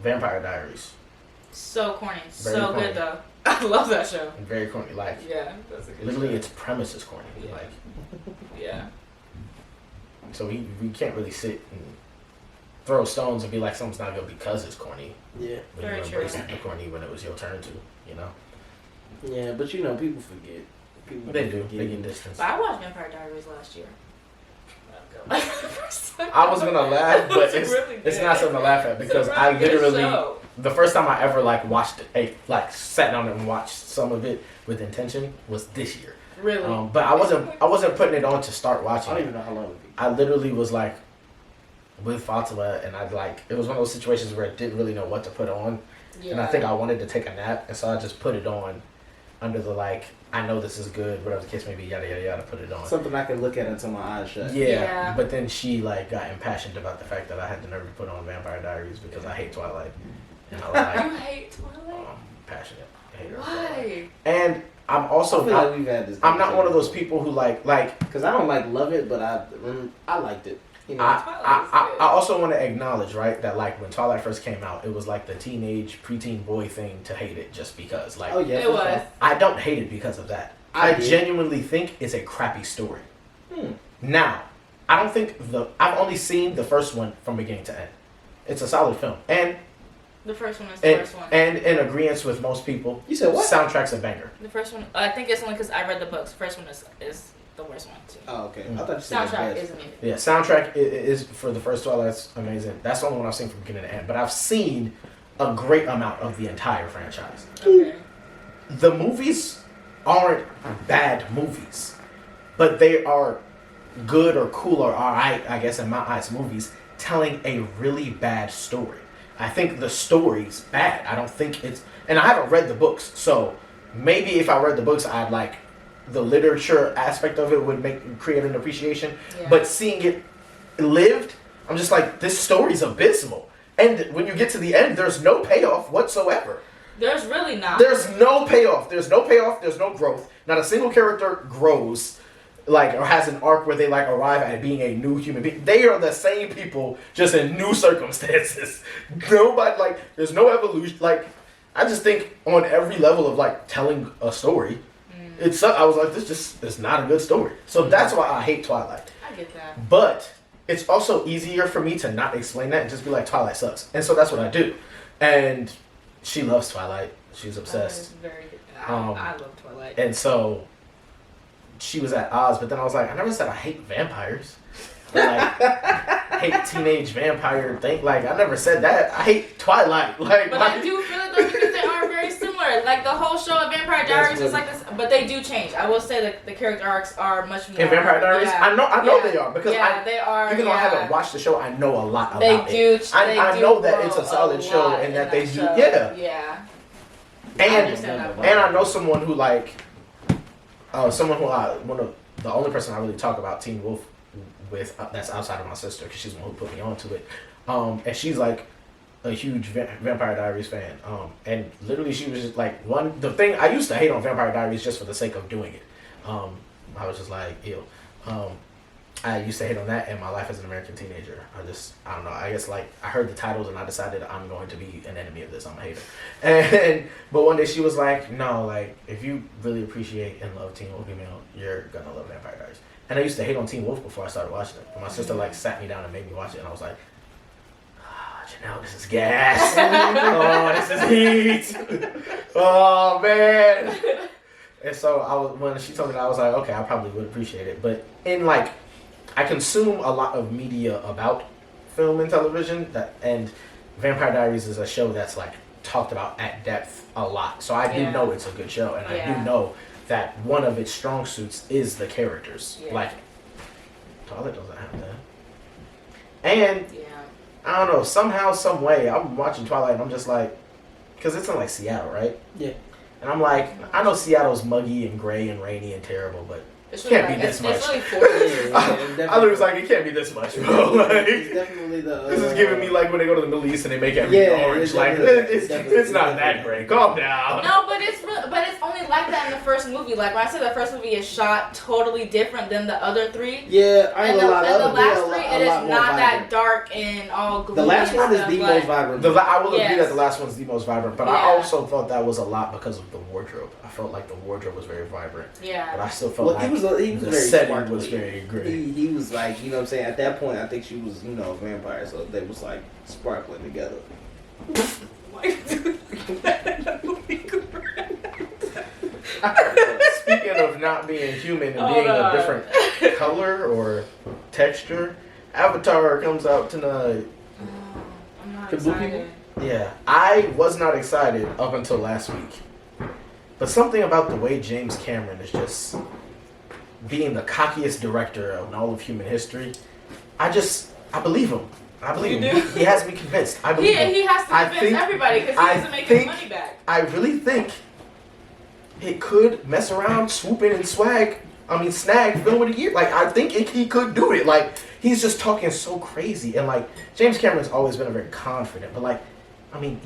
Vampire Diaries. So corny. Very so corny. good, though. I love that show. Very corny. Like, yeah, that's a good literally, show. its premise is corny. Yeah. Like, yeah. so we can't really sit and throw stones and be like something's not good because it's corny. Yeah. When Very you true. embrace the corny when it was your turn to, you know? Yeah, but you know, people forget. They do. They get distance. But I watched Vampire Diaries last year. I was gonna laugh, but It was really it's good. not something to laugh at because It's a really I good literally show. the first time I ever like watched it, like sat down and watched some of it with intention was this year. Really? But I wasn't putting it on to start watching. I don't it. even know how long it be. I literally was like with Fatima, and it was one of those situations where I didn't really know what to put on, and I think I wanted to take a nap, and so I just put it on under the I know this is good, whatever the case may be, yada yada yada. Put it on. Something I can look at until my eyes shut. Yeah, but then she got impassioned about the fact that I had the nerve to put on Vampire Diaries because I hate Twilight, and I was like, You hate Twilight? passionate hater. Why? And I'm also I feel not. like we've had this. I'm not one of those people who like because I don't love it, but I liked it. You know, I also want to acknowledge, right, that when Twilight first came out, it was like the preteen boy thing to hate it just because. oh yeah, it was. I don't hate it because of that. I genuinely think it's a crappy story. Now, I don't think I've only seen the first one from beginning to end. It's a solid film, and The first one is the first one. And in agreement with most people, you said what? Soundtrack's a banger. The first one, I think it's only because I read the books. The first one is the worst one too. Oh, okay. I thought you said Soundtrack isn't it? Yeah, soundtrack is for the first Twilight's amazing. That's the only one I've seen from beginning to end. But I've seen a great amount of the entire franchise. Okay. The movies aren't bad movies, but they are good or cool or alright, I guess in my eyes, movies telling a really bad story. I think the story's bad. I don't think and I haven't read the books, so maybe if I read the books, I'd the literature aspect of it would create an appreciation. Yeah. But seeing it lived, I'm just like, this story's abysmal. And when you get to the end, there's no payoff whatsoever. There's really not. There's no payoff. There's no payoff. There's no growth. Not a single character grows, or has an arc where they arrive at being a new human being. They are the same people, just in new circumstances. Nobody there's no evolution. I just think on every level of telling a story, I was like, this just is not a good story. So that's why I hate Twilight. I get that. But it's also easier for me to not explain that and just be like, Twilight sucks. And so that's what I do. And she loves Twilight. She's obsessed. Very good. I love Twilight. And so she was at odds, but then I was like, I never said I hate vampires. Hate teenage vampire thing. I never said that. I hate Twilight. But I do feel it though because they are very similar. The whole show of Vampire Diaries is like this, but they do change. I will say that the character arcs are much more. In Vampire Diaries, yeah, I know they are because they are. Even though I haven't watched the show, I know a lot about they it. do. I know that it's a solid show and that they do. Yeah. Yeah. And I know someone who one of the only person I really talk about Teen Wolf with that's outside of my sister because she's the one who put me onto it. And she's a huge Vampire Diaries fan. And literally she was just the thing I used to hate on Vampire Diaries just for the sake of doing it. I was just like, ew. I used to hate on that in my life as an American teenager. I don't know. I guess I heard the titles and I decided I'm going to be an enemy of this. I'm a hater. But one day she was like, no, if you really appreciate and love Teen Wolf, you're gonna love Vampire Diaries. And I used to hate on Teen Wolf before I started watching it. But my sister sat me down and made me watch it, and I was like, Janelle, this is gas. Oh, this is heat. Oh man. And so when she told me that, I was like, okay, I probably would appreciate it. But I consume a lot of media about film and television, and Vampire Diaries is a show that's like talked about at depth a lot. So I do know it's a good show, and I do know that one of its strong suits is the characters. Yeah. Like Twilight doesn't have that. And I don't know, somehow, some way, I'm watching Twilight and I'm just like, because it's in like Seattle, right? Yeah. And I'm like, I know Seattle's muggy and gray and rainy and terrible, but it can't be this much. It's really 40. I was like, it can't be this much, bro. Like, it's definitely this is giving me like when they go to the Middle East and they make everything orange. Like, it's not that great. Calm down. No, but it's only like that in the first movie. Like when I said the first movie is shot totally different than the other three. Yeah, I ain't gonna lie. The last three, it is not that dark and all gloomy. The last one is the most vibrant. I will agree that the last one's the most vibrant, but I also thought that was a lot because of the wardrobe. I felt like the wardrobe was very vibrant. Yeah. But I still felt like he was the very setting was very great. He was like, you know what I'm saying? At that point, I think she was, a vampire, so they was like sparkling together. Speaking of not being human and being a different color or texture, Avatar comes out tonight. I'm not excited. Yeah, I was not excited up until last week. But something about the way James Cameron is just being the cockiest director in all of human history, I believe him. I believe him. He has me convinced. I believe him. He has to convince everybody because he doesn't make his money back. I really think it could mess around, swoop in and snag film of the year. Like, I think he could do it. Like, he's just talking so crazy. And, like, James Cameron's always been a very confident, but, like,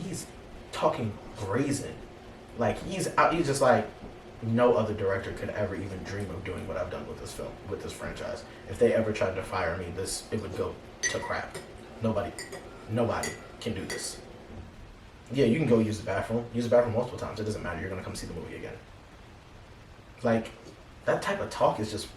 he's talking brazen. Like, he's just like, no other director could ever even dream of doing what I've done with this film, with this franchise. If they ever tried to fire me, it would go to crap. Nobody can do this. Yeah, you can go use the bathroom. Use the bathroom multiple times. It doesn't matter. You're going to come see the movie again. Like, that type of talk is just...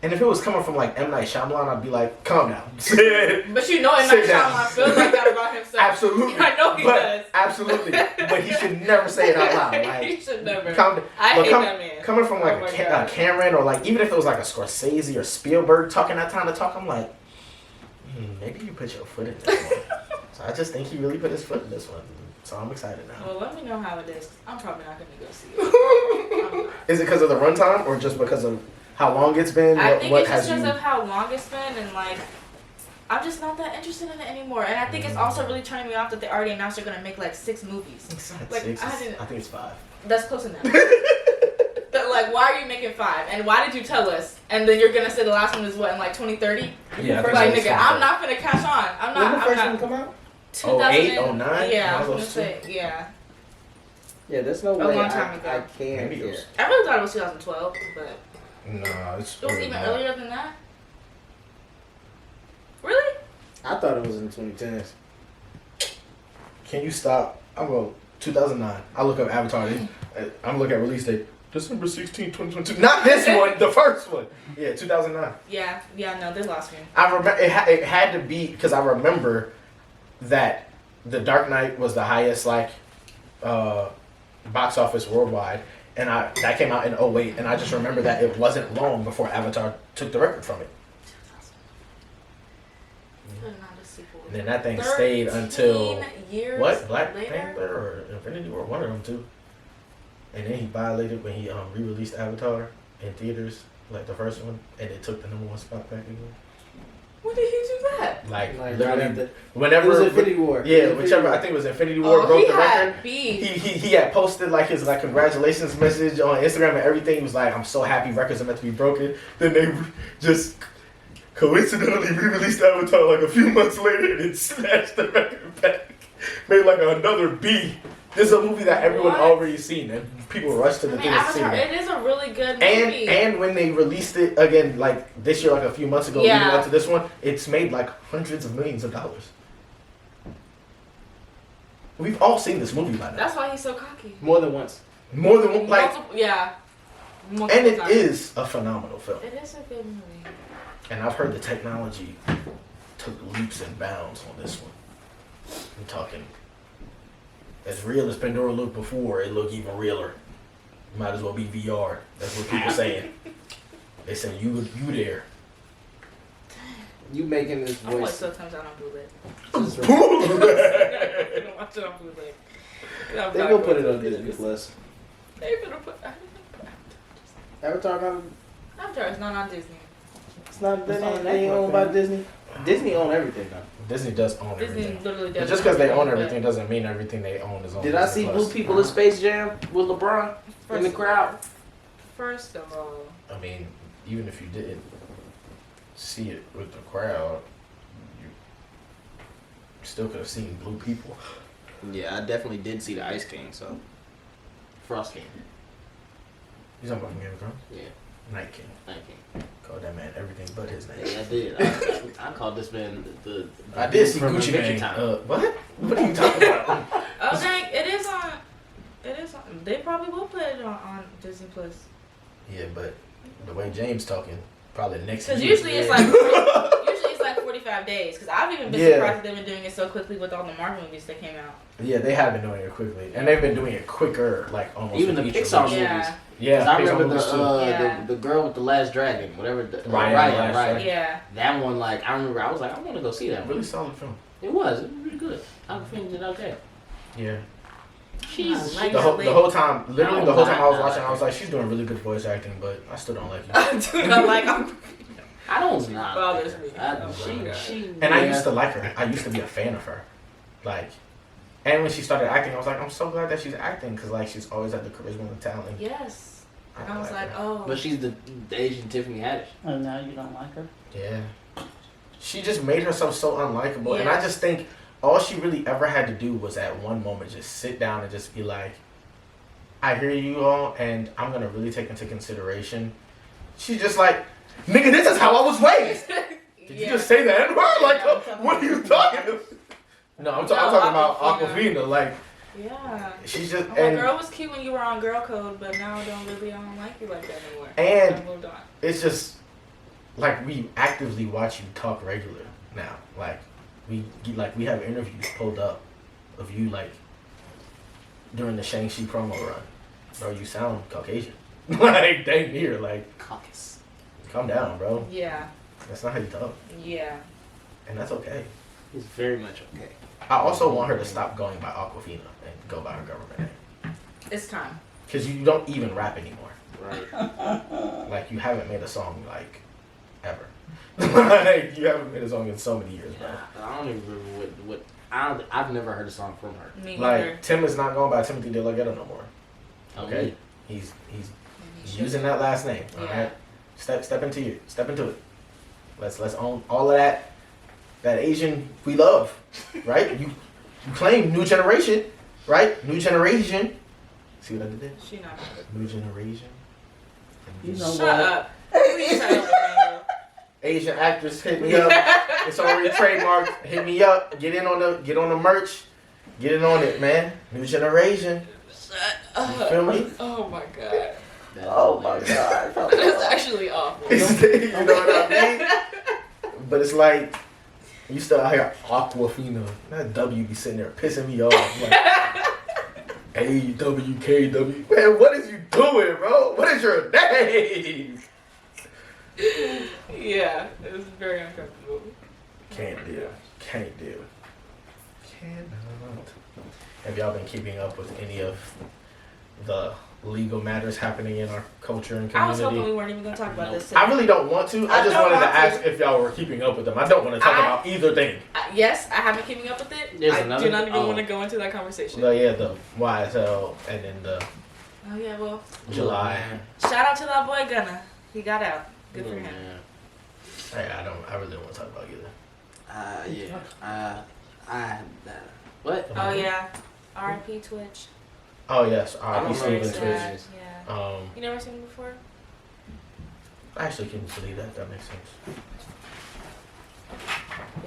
And if it was coming from, like, M. Night Shyamalan, I'd be like, calm down. But M. Night Shyamalan feels like that about himself. Absolutely. I know he does. Absolutely. But he should never say it out loud. Like, he should never. I hate that man. Coming from, like, a Cameron or, like, even if it was, like, a Scorsese or Spielberg talking that time to talk, I'm like, maybe you put your foot in this one. So I just think he really put his foot in this one. So I'm excited now. Well, let me know how it is. I'm probably not going to go see it. Is it because of the runtime or just because of how long it's been? I think it's just because of how long it's been and, like, I'm just not that interested in it anymore. And I think it's also really turning me off that they already announced they're going to make, like, 6 movies. It's not like, 6. I think it's 5. That's close enough. But, like, why are you making 5? And why did you tell us? And then you're going to say the last one is what, in, like, 2030? Yeah. Like, nigga, I'm not going to catch on. When the first one come out? 2008, 09? Yeah, I was going to say, yeah. Yeah, there's no way a long time ago. I can't. Maybe I really thought it was 2012, but... No, it was even earlier than that? Really? I thought it was in the 2010s. Can you stop? I'll go 2009. I'll look up Avatar. I'm looking at release date. December 16, 2022. Not this one, the first one. Yeah, 2009. Yeah, no, they lost me. I remember it had to be because I remember that The Dark Knight was the highest box office worldwide, and that came out in 2008, and I just remember that it wasn't long before Avatar took the record from it. And then that thing stayed until years Black later? Panther or Infinity War, one of them two. And then he violated when he re-released Avatar in theaters, like the first one, and it took the #1 spot back again. When did he do that? Like literally, whenever it was Infinity War. Yeah, whichever. I think it was Infinity War broke the record. He had posted like his congratulations message on Instagram and everything. He was like, "I'm so happy records are meant to be broken." Then they just coincidentally re-released Avatar like a few months later and it snatched the record back. Made like another B. This is a movie that everyone already seen and people rushed to the theater to see Avatar, it. it is a really good movie. And when they released it again, like this year, like a few months ago, leading up to this one, it's made like hundreds of millions of dollars. We've all seen this movie by now. That's why he's so cocky. More than once. More than one, like, Multiple and it times. is a phenomenal film. It is a good movie. And I've heard the technology took leaps and bounds on this one. I'm talking as real as Pandora looked before, it looked even realer. Might as well be VR. That's what people saying. They say you there. You making this I watch voice. sometimes out on bootleg. Bootleg. I don't watch it on bootleg. They gonna put it on Disney Plus. They gonna put. Avatar not. Avatar is not on Disney. It's not. It's on They ain't Netflix, owned by man. Disney. Disney own everything though. Disney does own Disney everything. literally does. But just because they own everything doesn't mean everything they own is on Did I Disney see Plus. blue people in Space Jam with LeBron in the crowd? First of all, I mean, even if you didn't see it with the crowd, you still could have seen blue people. Yeah, I definitely did see the Ice King. So Frost King. You talking about Game of Thrones? Yeah, Night King. Night King. Called that man everything but his name. Yeah, I did. I called this man the I did see from Gucci Adventure Mane. Time. What? What are you talking about? oh dang, it is on. It is on. They probably will put it on Disney Plus. Yeah, but the way James talking, probably next year. Because usually it's like 45 days. Because I've even been surprised that they've been doing it so quickly with all the Marvel movies that came out. Yeah, they have been doing it quickly, and they've been doing it quicker, like almost Even the with each Pixar release. movies. Yeah. Yeah, I Pixar remember movies too. the girl with the last dragon, whatever. Ryan, Ryan. Yeah. That one, like I remember, I was like, I want to go see that one. Really solid film. It was really good. I think it okay. Yeah. Jesus. The whole time, literally the whole time I was watching, I was like, she's doing really good voice acting, but I still don't like you. I do not like them. I don't know. Bothers me. She And I used to like her. I used to be a fan of her. Like, and when she started acting, I was like, I'm so glad that she's acting, because like she's always had the charisma and the talent. Yes. And don't I was like, her. oh. But she's the Asian Tiffany Haddish. Oh, now you don't like her? Yeah. She just made herself so unlikable, and I Yes. just think all she really ever had to do was at one moment just sit down and just be like, I hear you all, and I'm gonna really take into consideration. She's just like, nigga, this is how I was raised. Did you just say that word? Like, what are you talking about? No, I'm talking about Aquafina. Like, yeah. she's just. Oh, and girl was cute when you were on Girl Code, but now I don't like you like that anymore. And I moved on. it's just like we actively watch you talk regular now. Like we have interviews pulled up of you like during the Shang-Chi promo run. Bro, you sound Caucasian. Like dang near. Like Caucus. calm down, bro. Yeah. That's not how you talk, Yeah. and that's okay. It's very much okay. I also want her to stop going by Aquafina and go by her government name. It's time. Because you don't even rap anymore. Right. Like, you haven't made a song, like, ever. Like, you haven't made a song in so many years, bro. I don't even remember what I've never heard a song from her. Me Like, either. Tim is not going by Timothy De La Ghetto no more. Okay? Oh, He's using that last name, Yeah. alright? Step into it. Let's own all of that Asian we love, right? You claim new generation, right? New generation. See what I did there? She not. New generation. You know Shut what? up. Please shut up, Emmanuel. Asian actress, hit me up. It's already trademarked. Hit me up. Get on the merch. Get in on it, man. New generation. Shut You up. feel me? Oh my god. Oh my god. That's actually awful. You know what I mean? But it's like you still out here Aquafina. That W be sitting there pissing me off. Like, AWKW. Man, what is you doing, bro? What is your name? Yeah, it was very uncomfortable. Can't do. Cannot. Have y'all been keeping up with any of the legal matters happening in our culture and I was hoping community? we weren't even going to talk about this today. I really don't want to. I just don't wanted to want to. ask if y'all were keeping up with them. I don't want to talk about either thing. Yes, I have been keeping up with it. There's I another- do not even oh. want to go into that conversation. But yeah, the YSO and then the Oh yeah, well, July. shout out to that boy Gunna. He got out. Good for him. Hey, I really don't want to talk about either. What? Oh yeah, R.I.P. Twitch. Oh yes, I R.I.P. don't Steven know. Twitch. Yeah. You never seen him before? I actually can believe that. That makes sense.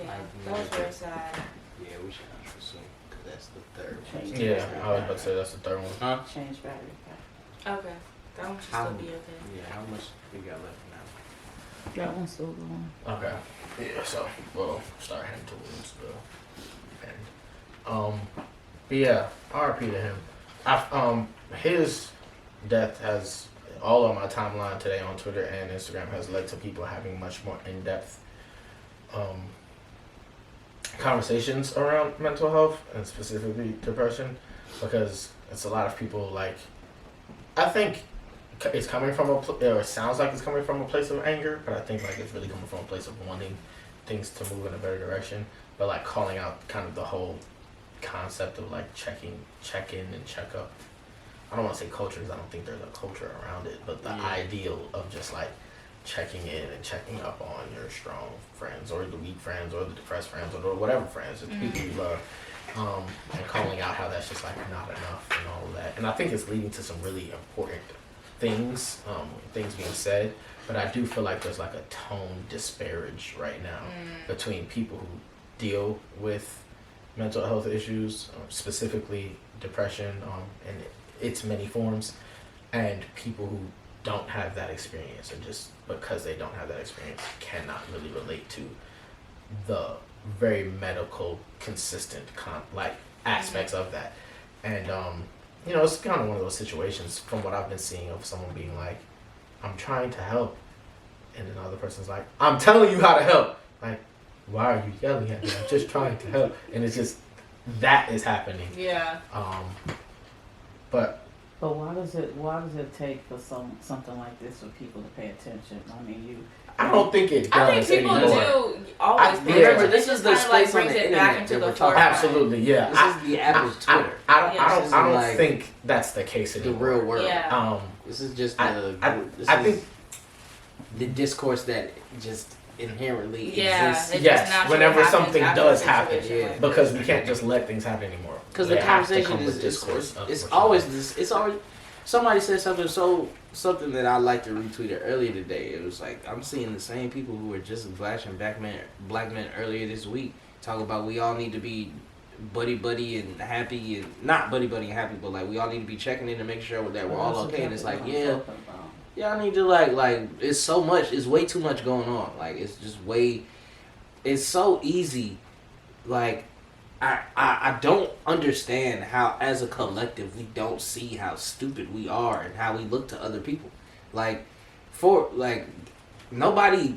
Yeah, that was very sad. Yeah, we should not assume because that's the third one. Change Yeah, I was about to say that's the third one. Huh? Change battery. Okay, that one should How- still be okay. Yeah, how much we got left now? That one's still going. Okay. Yeah, so we'll start heading towards the end. But yeah, RIP to him. His death has all on my timeline today on Twitter and Instagram has led to people having much more in-depth conversations around mental health and specifically depression, because it's a lot of people like, I think it's coming from or it sounds like it's coming from a place of anger, but I think like it's really coming from a place of wanting things to move in a better direction, but like calling out kind of the whole concept of like check in and check up. I don't want to say culture because I don't think there's a culture around it, but the ideal of just like checking in and checking up on your strong friends or the weak friends or the depressed friends or whatever friends, it's people you love, and calling out how that's just like not enough and all of that. And I think it's leading to some really important things being said, but I do feel like there's like a tone disparage right now between people who deal with mental health issues, specifically depression, and its many forms, and people who don't have that experience, and just because they don't have that experience cannot really relate to the very medical consistent aspects of that. And it's kind of one of those situations from what I've been seeing of someone being like, I'm trying to help, and then the other person's like, I'm telling you how to help. Like, why are you yelling at me? I'm just trying to help. And it's just, that is happening. Yeah. But why does it take for something like this for people to pay attention? I mean, I don't think it does. I think people anymore. do always pay remember, attention. this is the kind of like space on brings the it back internet into that the we're talking forefront. Absolutely, yeah. This is the Apple's Twitter. I don't like think that's the case the anymore. real world. Yeah. This is just I think the discourse that just inherently Yeah, exists. it just yes, naturally whenever happens something after does a happen, situation like because we can't just let things happen anymore. Because the They have to conversation come with is discourse of it's what's always going on. this. It's always somebody said something that I like to retweet it earlier today. It was like, I'm seeing the same people who were just bashing black men earlier this week talk about we all need to be buddy and happy, and not buddy and happy, but like we all need to be checking in to make sure that we're all okay. And it's like, I need to like it's so much, it's way too much going on. Like it's just it's so easy. Like I don't understand how as a collective we don't see how stupid we are and how we look to other people. Like nobody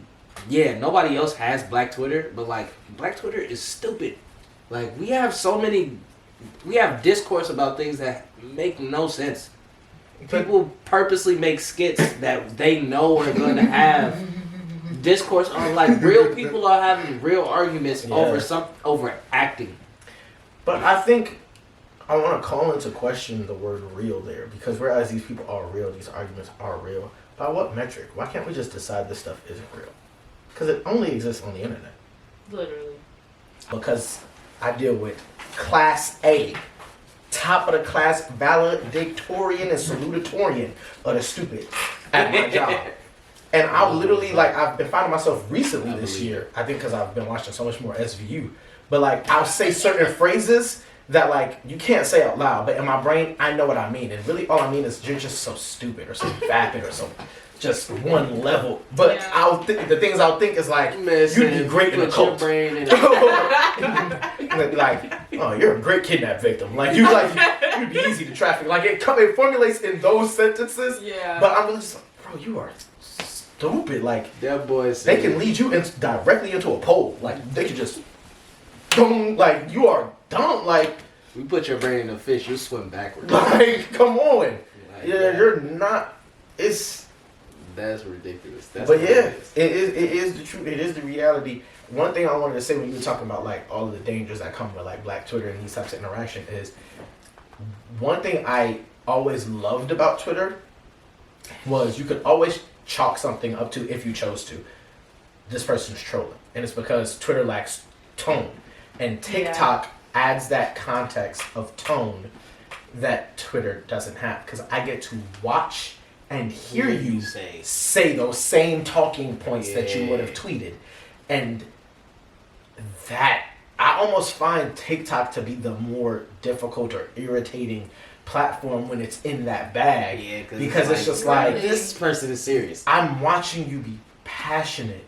else has Black Twitter, but like Black Twitter is stupid. Like we have discourse about things that make no sense. People purposely make skits that they know are going to have discourse on. Like real people are having real arguments over acting. But I think I want to call into question the word real there, because whereas these people are real, these arguments are real, by what metric? Why can't we just decide this stuff isn't real? Because it only exists on the internet. Literally. Because I deal with Class A, top of the class, valedictorian and salutatorian of the stupid at my job. And I literally, I've been finding myself recently this year, I think because I've been watching so much more SVU, but I'll say certain phrases that you can't say out loud, but in my brain I know what I mean, and really all I mean is you're just so stupid or so vapid or so just one level. But the things I'll think is you'd be great in a cult. You'd be like, oh, you're a great kidnap victim. You'd be easy to traffic. It formulates in those sentences. Yeah. But I'm really just bro, you are stupid. That boy they can lead you directly into a pole. They could just boom. You are dumb. We put your brain in a fish, you swim backwards. Come on. You're not. That's ridiculous. It is the truth. It is the reality. One thing I wanted to say when you were talking about all of the dangers that come with Black Twitter and these types of interaction is, one thing I always loved about Twitter was you could always chalk something up to, if you chose to, this person's trolling, and it's because Twitter lacks tone, and TikTok adds that context of tone that Twitter doesn't have, because I get to watch and hear you say those same talking points that you would have tweeted. And that, I almost find TikTok to be the more difficult or irritating platform when it's in that bag. Yeah, because it's just this person is serious. I'm watching you be passionate.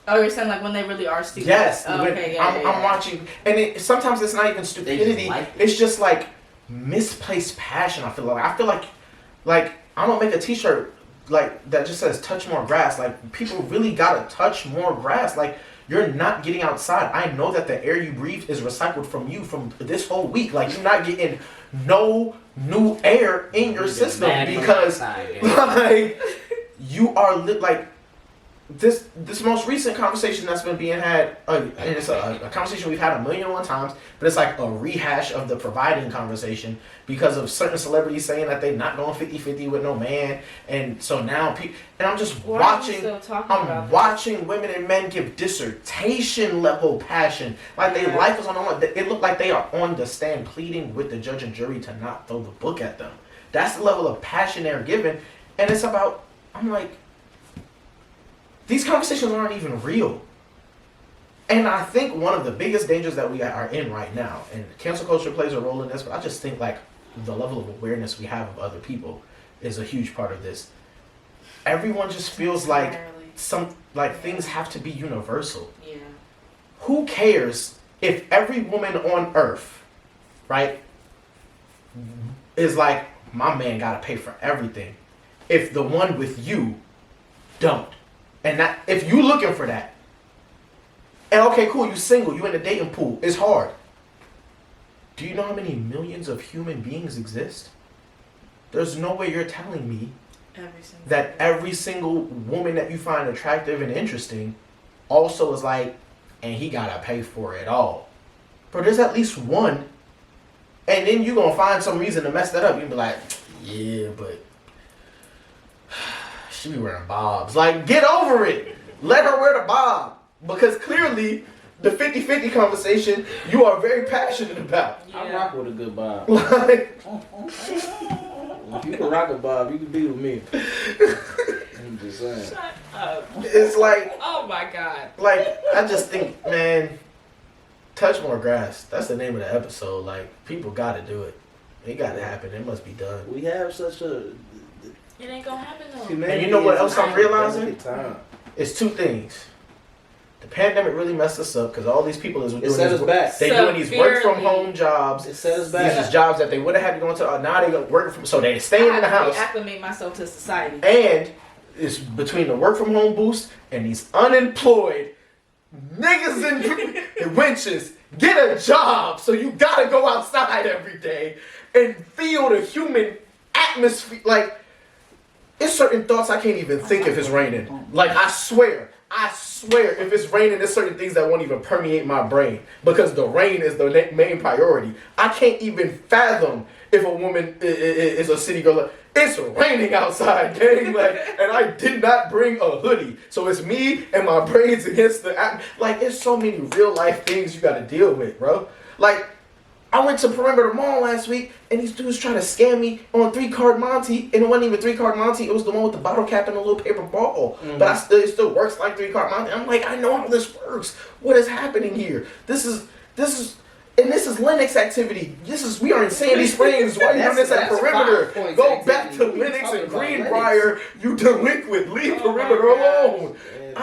Oh, you're saying like when they really are stupid? Yes. Oh, okay, I'm watching, and sometimes it's not even stupidity. It's just like misplaced passion. I feel like I'm gonna make a T-shirt like that just says "touch more grass." Like people really gotta touch more grass. Like you're not getting outside. I know that the air you breathe is recycled from you from this whole week. Like you're not getting no new air in your system because like you are like this most recent conversation that's been being had, and it's a conversation we've had 1,000,001 times, but it's like a rehash of the providing conversation because of certain celebrities saying that they're not going 50-50 with no man, and so now and I'm just watching women and men give dissertation level passion, like their life is on the line. It looked like they are on the stand pleading with the judge and jury to not throw the book at them. That's the level of passion they're given, and it's about, I'm like, these conversations aren't even real. And I think one of the biggest dangers that we are in right now, and cancel culture plays a role in this, but I just think like the level of awareness we have of other people is a huge part of this. Everyone just feels like things have to be universal. Yeah. Who cares if every woman on earth, right, is like, my man gotta pay for everything, if the one with you don't? And that, if you looking for that, and okay, cool, you single, you in the dating pool, it's hard. Do you know how many millions of human beings exist? There's no way you're telling me that every single woman that you find attractive and interesting also is like, and he gotta pay for it all. Bro, there's at least one. And then you're gonna find some reason to mess that up. You'll be like, yeah, but she be wearing bobs. Like, get over it. Let her wear the bob. Because clearly, the 50-50 conversation, you are very passionate about. Yeah. I rock with a good bob. Like, if you can rock a bob, you can be with me. I'm just saying. Shut up. It's like, oh my God. Like, I just think, man, touch more grass. That's the name of the episode. Like, people gotta do it. It gotta happen. It must be done. We have such a... It ain't gonna happen though. And you know what else I'm realizing? It's two things. The pandemic really messed us up because all these people is doing doing these work from home jobs. It set us back. These is jobs that they would have had to go into. Now they working from, so they staying in the house. I acclimate myself to society. And it's between the work from home boost and these unemployed niggas and wenches. Get a job, so you gotta go outside every day and feel the human atmosphere. Like, it's certain thoughts I can't even think if it's raining. Like, I swear, if it's raining, there's certain things that won't even permeate my brain because the rain is the main priority. I can't even fathom if a woman is a city girl. It's raining outside, gang. Like, and I did not bring a hoodie. So it's me and my brains against the... Like, there's so many real life things you got to deal with, bro. Like, I went to Perimeter Mall last week, and these dudes trying to scam me on 3-card Monty, and it wasn't even 3-card Monty. It was the one with the bottle cap and a little paper ball. Mm-hmm. But it still works like 3-card Monty. I'm like, I know how this works. What is happening here? This is Linux activity. We are in Sandy Springs. Why are you doing this at Perimeter? Go back to Linux and Greenbrier, you delinquent. Leave Perimeter alone. Man,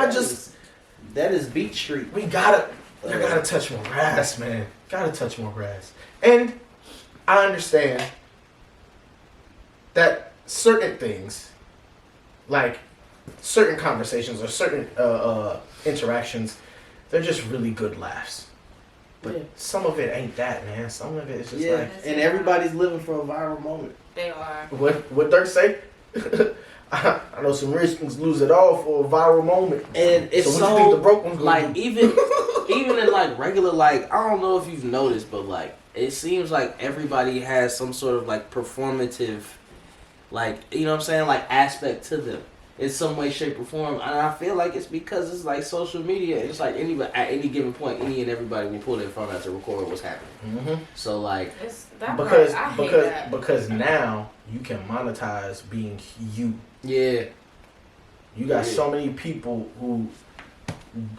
that is Beach Street. I gotta touch more grass, man. Gotta touch more grass. And I understand that certain things, like certain conversations or certain interactions, they're just really good laughs. But some of it ain't that, man. Some of it is just like... And everybody's living for a viral moment. They are. What Dirk say? I know some rich ones lose it all for a viral moment. And it's so what you think the broke ones like do? even in like regular, like, I don't know if you've noticed, but like it seems like everybody has some sort of like performative, like, you know what I'm saying, like aspect to them in some way, shape, or form. And I feel like it's because it's like social media. It's like at any given point, any and everybody will pull their phone out to record what's happening. Mm-hmm. So like, because now you can monetize being you. Yeah. You got so many people who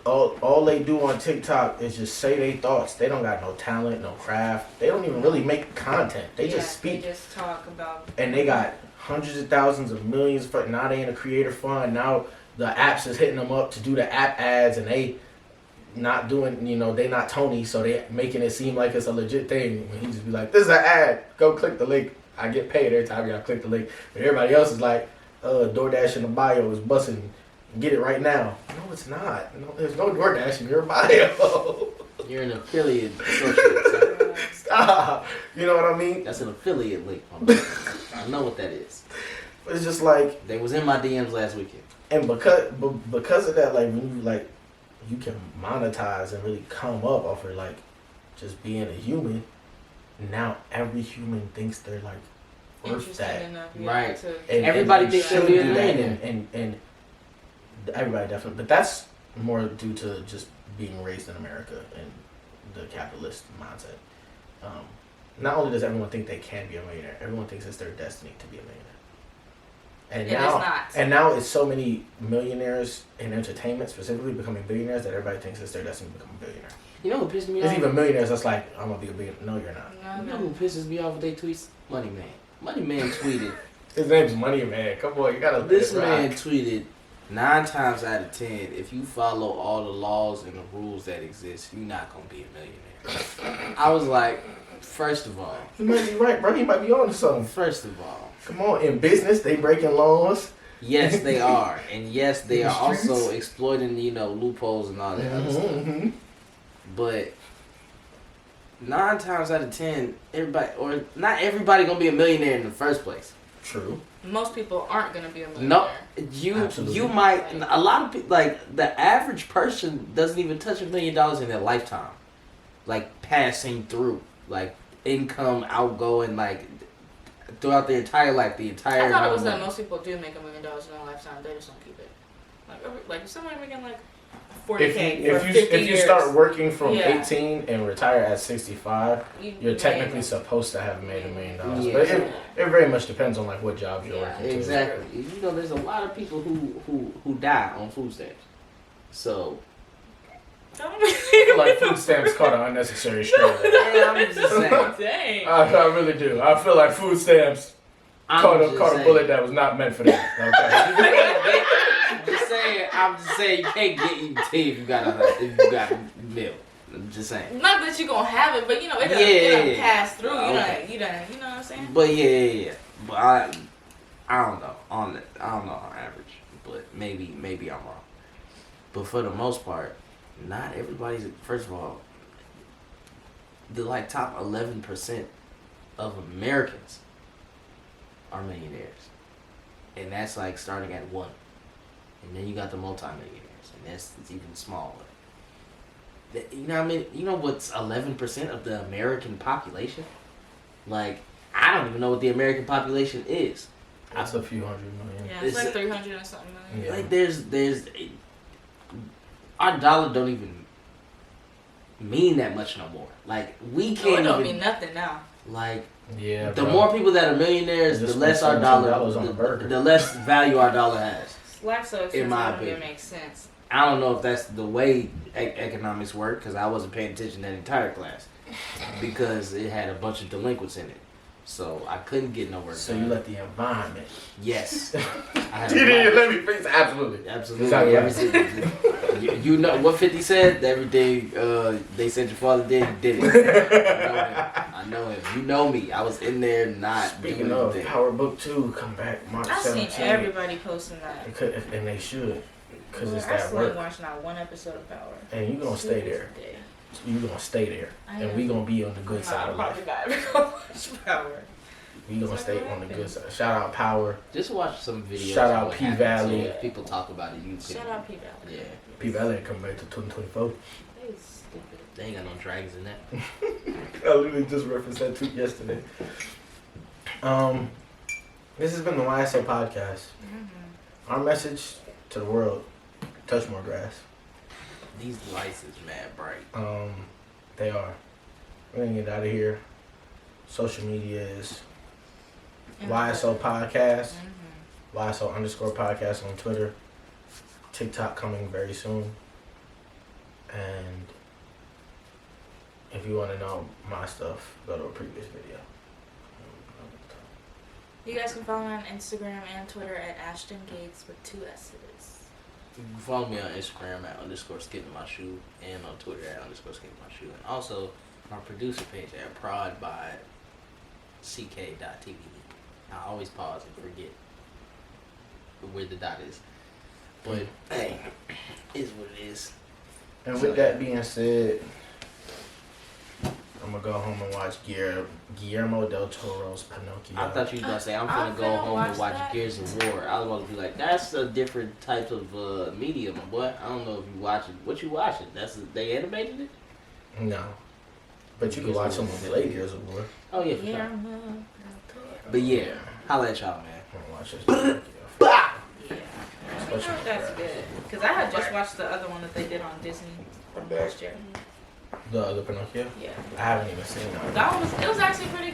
all they do on TikTok is just say their thoughts. They don't got no talent, no craft. They don't even really make content. They just speak. They just talk about. And they got hundreds of thousands of millions. Now they in a creator fund. Now the apps is hitting them up to do the app ads, and they not doing, they not Tony, so they making it seem like it's a legit thing. When he just be like, this is an ad, go click the link. I get paid every time y'all click the link. But everybody else is like, DoorDash in the bio is busting. Get it right now. No, it's not. No, there's no DoorDash in your bio. You're an affiliate associate. Stop. You know what I mean? That's an affiliate link. I know what that is. But it's just like, they was in my DMs last weekend. And because of that, like when you like, you can monetize and really come up off of like just being a human. Now every human thinks they're like worth that, enough, right? And everybody thinks they're doing that, and everybody definitely. But that's more due to just being raised in America and the capitalist mindset. Not only does everyone think they can be a millionaire, everyone thinks it's their destiny to be a millionaire. And now it's so many millionaires in entertainment specifically becoming billionaires that everybody thinks it's their destiny to become a billionaire. You know what pisses me off? There's even millionaires that's like, I'm gonna be a billionaire. No, you're not. You know who pisses me off with they tweets? Money Man. Money Man tweeted. His name's Money Man. Come on, you gotta. This man tweeted 9 times out of 10, if you follow all the laws and the rules that exist, you're not gonna be a millionaire. I was like, first of all, he might be right, bro. He might be on to something. First of all, come on. In business, they breaking laws. Yes, they are, and yes, they are also exploiting, loopholes and all that other stuff. Mm-hmm. But 9 times out of 10, not everybody gonna be a millionaire in the first place. True. Most people aren't gonna be a millionaire. No, you might. A lot of people, like the average person, doesn't even touch $1 million in their lifetime. Like passing through, like income, outgoing, like throughout their entire life, I thought it was that most people do make $1 million in their lifetime. They just don't keep it. Like if somebody making like $40K if you start working from 18 and retire at 65, you're technically supposed to have made $1 million. Yeah. But it very much depends on like what job you're working. Exactly. There's a lot of people who die on food stamps. So. Like food stamps caught an unnecessary strain. I'm just saying. Dang. I really do. I feel like food stamps caught a bullet that was not meant for them. Okay. I'm just saying you can't get EBT if you got a meal. I'm just saying. Not that you're gonna have it, but it pass through. You know what I'm saying? But yeah. But I don't know on average, but maybe I'm wrong. But for the most part, not everybody's. First of all, the like top 11% of Americans are millionaires, and that's like starting at 1. And then you got the multi-millionaires, and it's even smaller. You know what I mean? You know what's 11% of the American population? Like, I don't even know what the American population is. That's a few hundred million. Yeah, it's like 300 or something million. Yeah. Like, there's our dollar don't even mean that much no more. Like, we can't it don't mean nothing now. Like, yeah, the more people that are millionaires, the less our dollar, the less value our dollar has. Life so expensive, in my opinion, it makes sense. I don't know if that's the way economics work, because I wasn't paying attention to that entire class because it had a bunch of delinquents in it, so I couldn't get no work. So you let the environment. Yes. You didn't let me face. Absolutely. You know what 50 said? Everything they said your father did, he did it. I know him. You know me. I was in there not Speaking doing of anything. Power Book 2, come back March 17th. I've seen everybody posting that. And they should. Because it's I that still work. watch not one episode of Power. And you're going to stay there. You're going to stay there. And we're going to be on the good side of life. Watch Power. We're going to stay on the good side. Shout out Power. Just watch some videos. Shout out P-Valley. So people talk about it. Shout out P-Valley. Yeah. P-Valley ain't coming back to 2024. They ain't got no dragons in that. I literally just referenced that tweet yesterday. This has been the YSO Podcast. Mm-hmm. Our message to the world: touch more grass. These lights is mad bright. They are. We're gonna get out of here. Social media is YSO Podcast. YSO _podcast on Twitter. TikTok coming very soon. And if you want to know my stuff, go to a previous video. You guys can follow me on Instagram and Twitter at Ashton Gates with 2 S's. Follow me on Instagram at _skippingmyshoe and on Twitter at _skippingmyshoe. And also my producer page at prodbyck.tv. I always pause and forget where the dot is. But hey, is what it is. And with that being said, I'm gonna go home and watch Guillermo del Toro's Pinocchio. I thought you was gonna say I'm gonna go home and watch Gears of War. I was gonna be like, that's a different type of medium, my boy. I don't know if you watching. What you watching? They animated it? No, but you can watch them when they play Gears of War. Oh yeah, for sure. But yeah, holla at y'all, man. I'm gonna watch this Pinocchio. Yeah. I heard that's good. Because I had just watched the other one that they did on Disney from last year. The other Pinocchio? Yeah. I haven't even seen that. It was actually pretty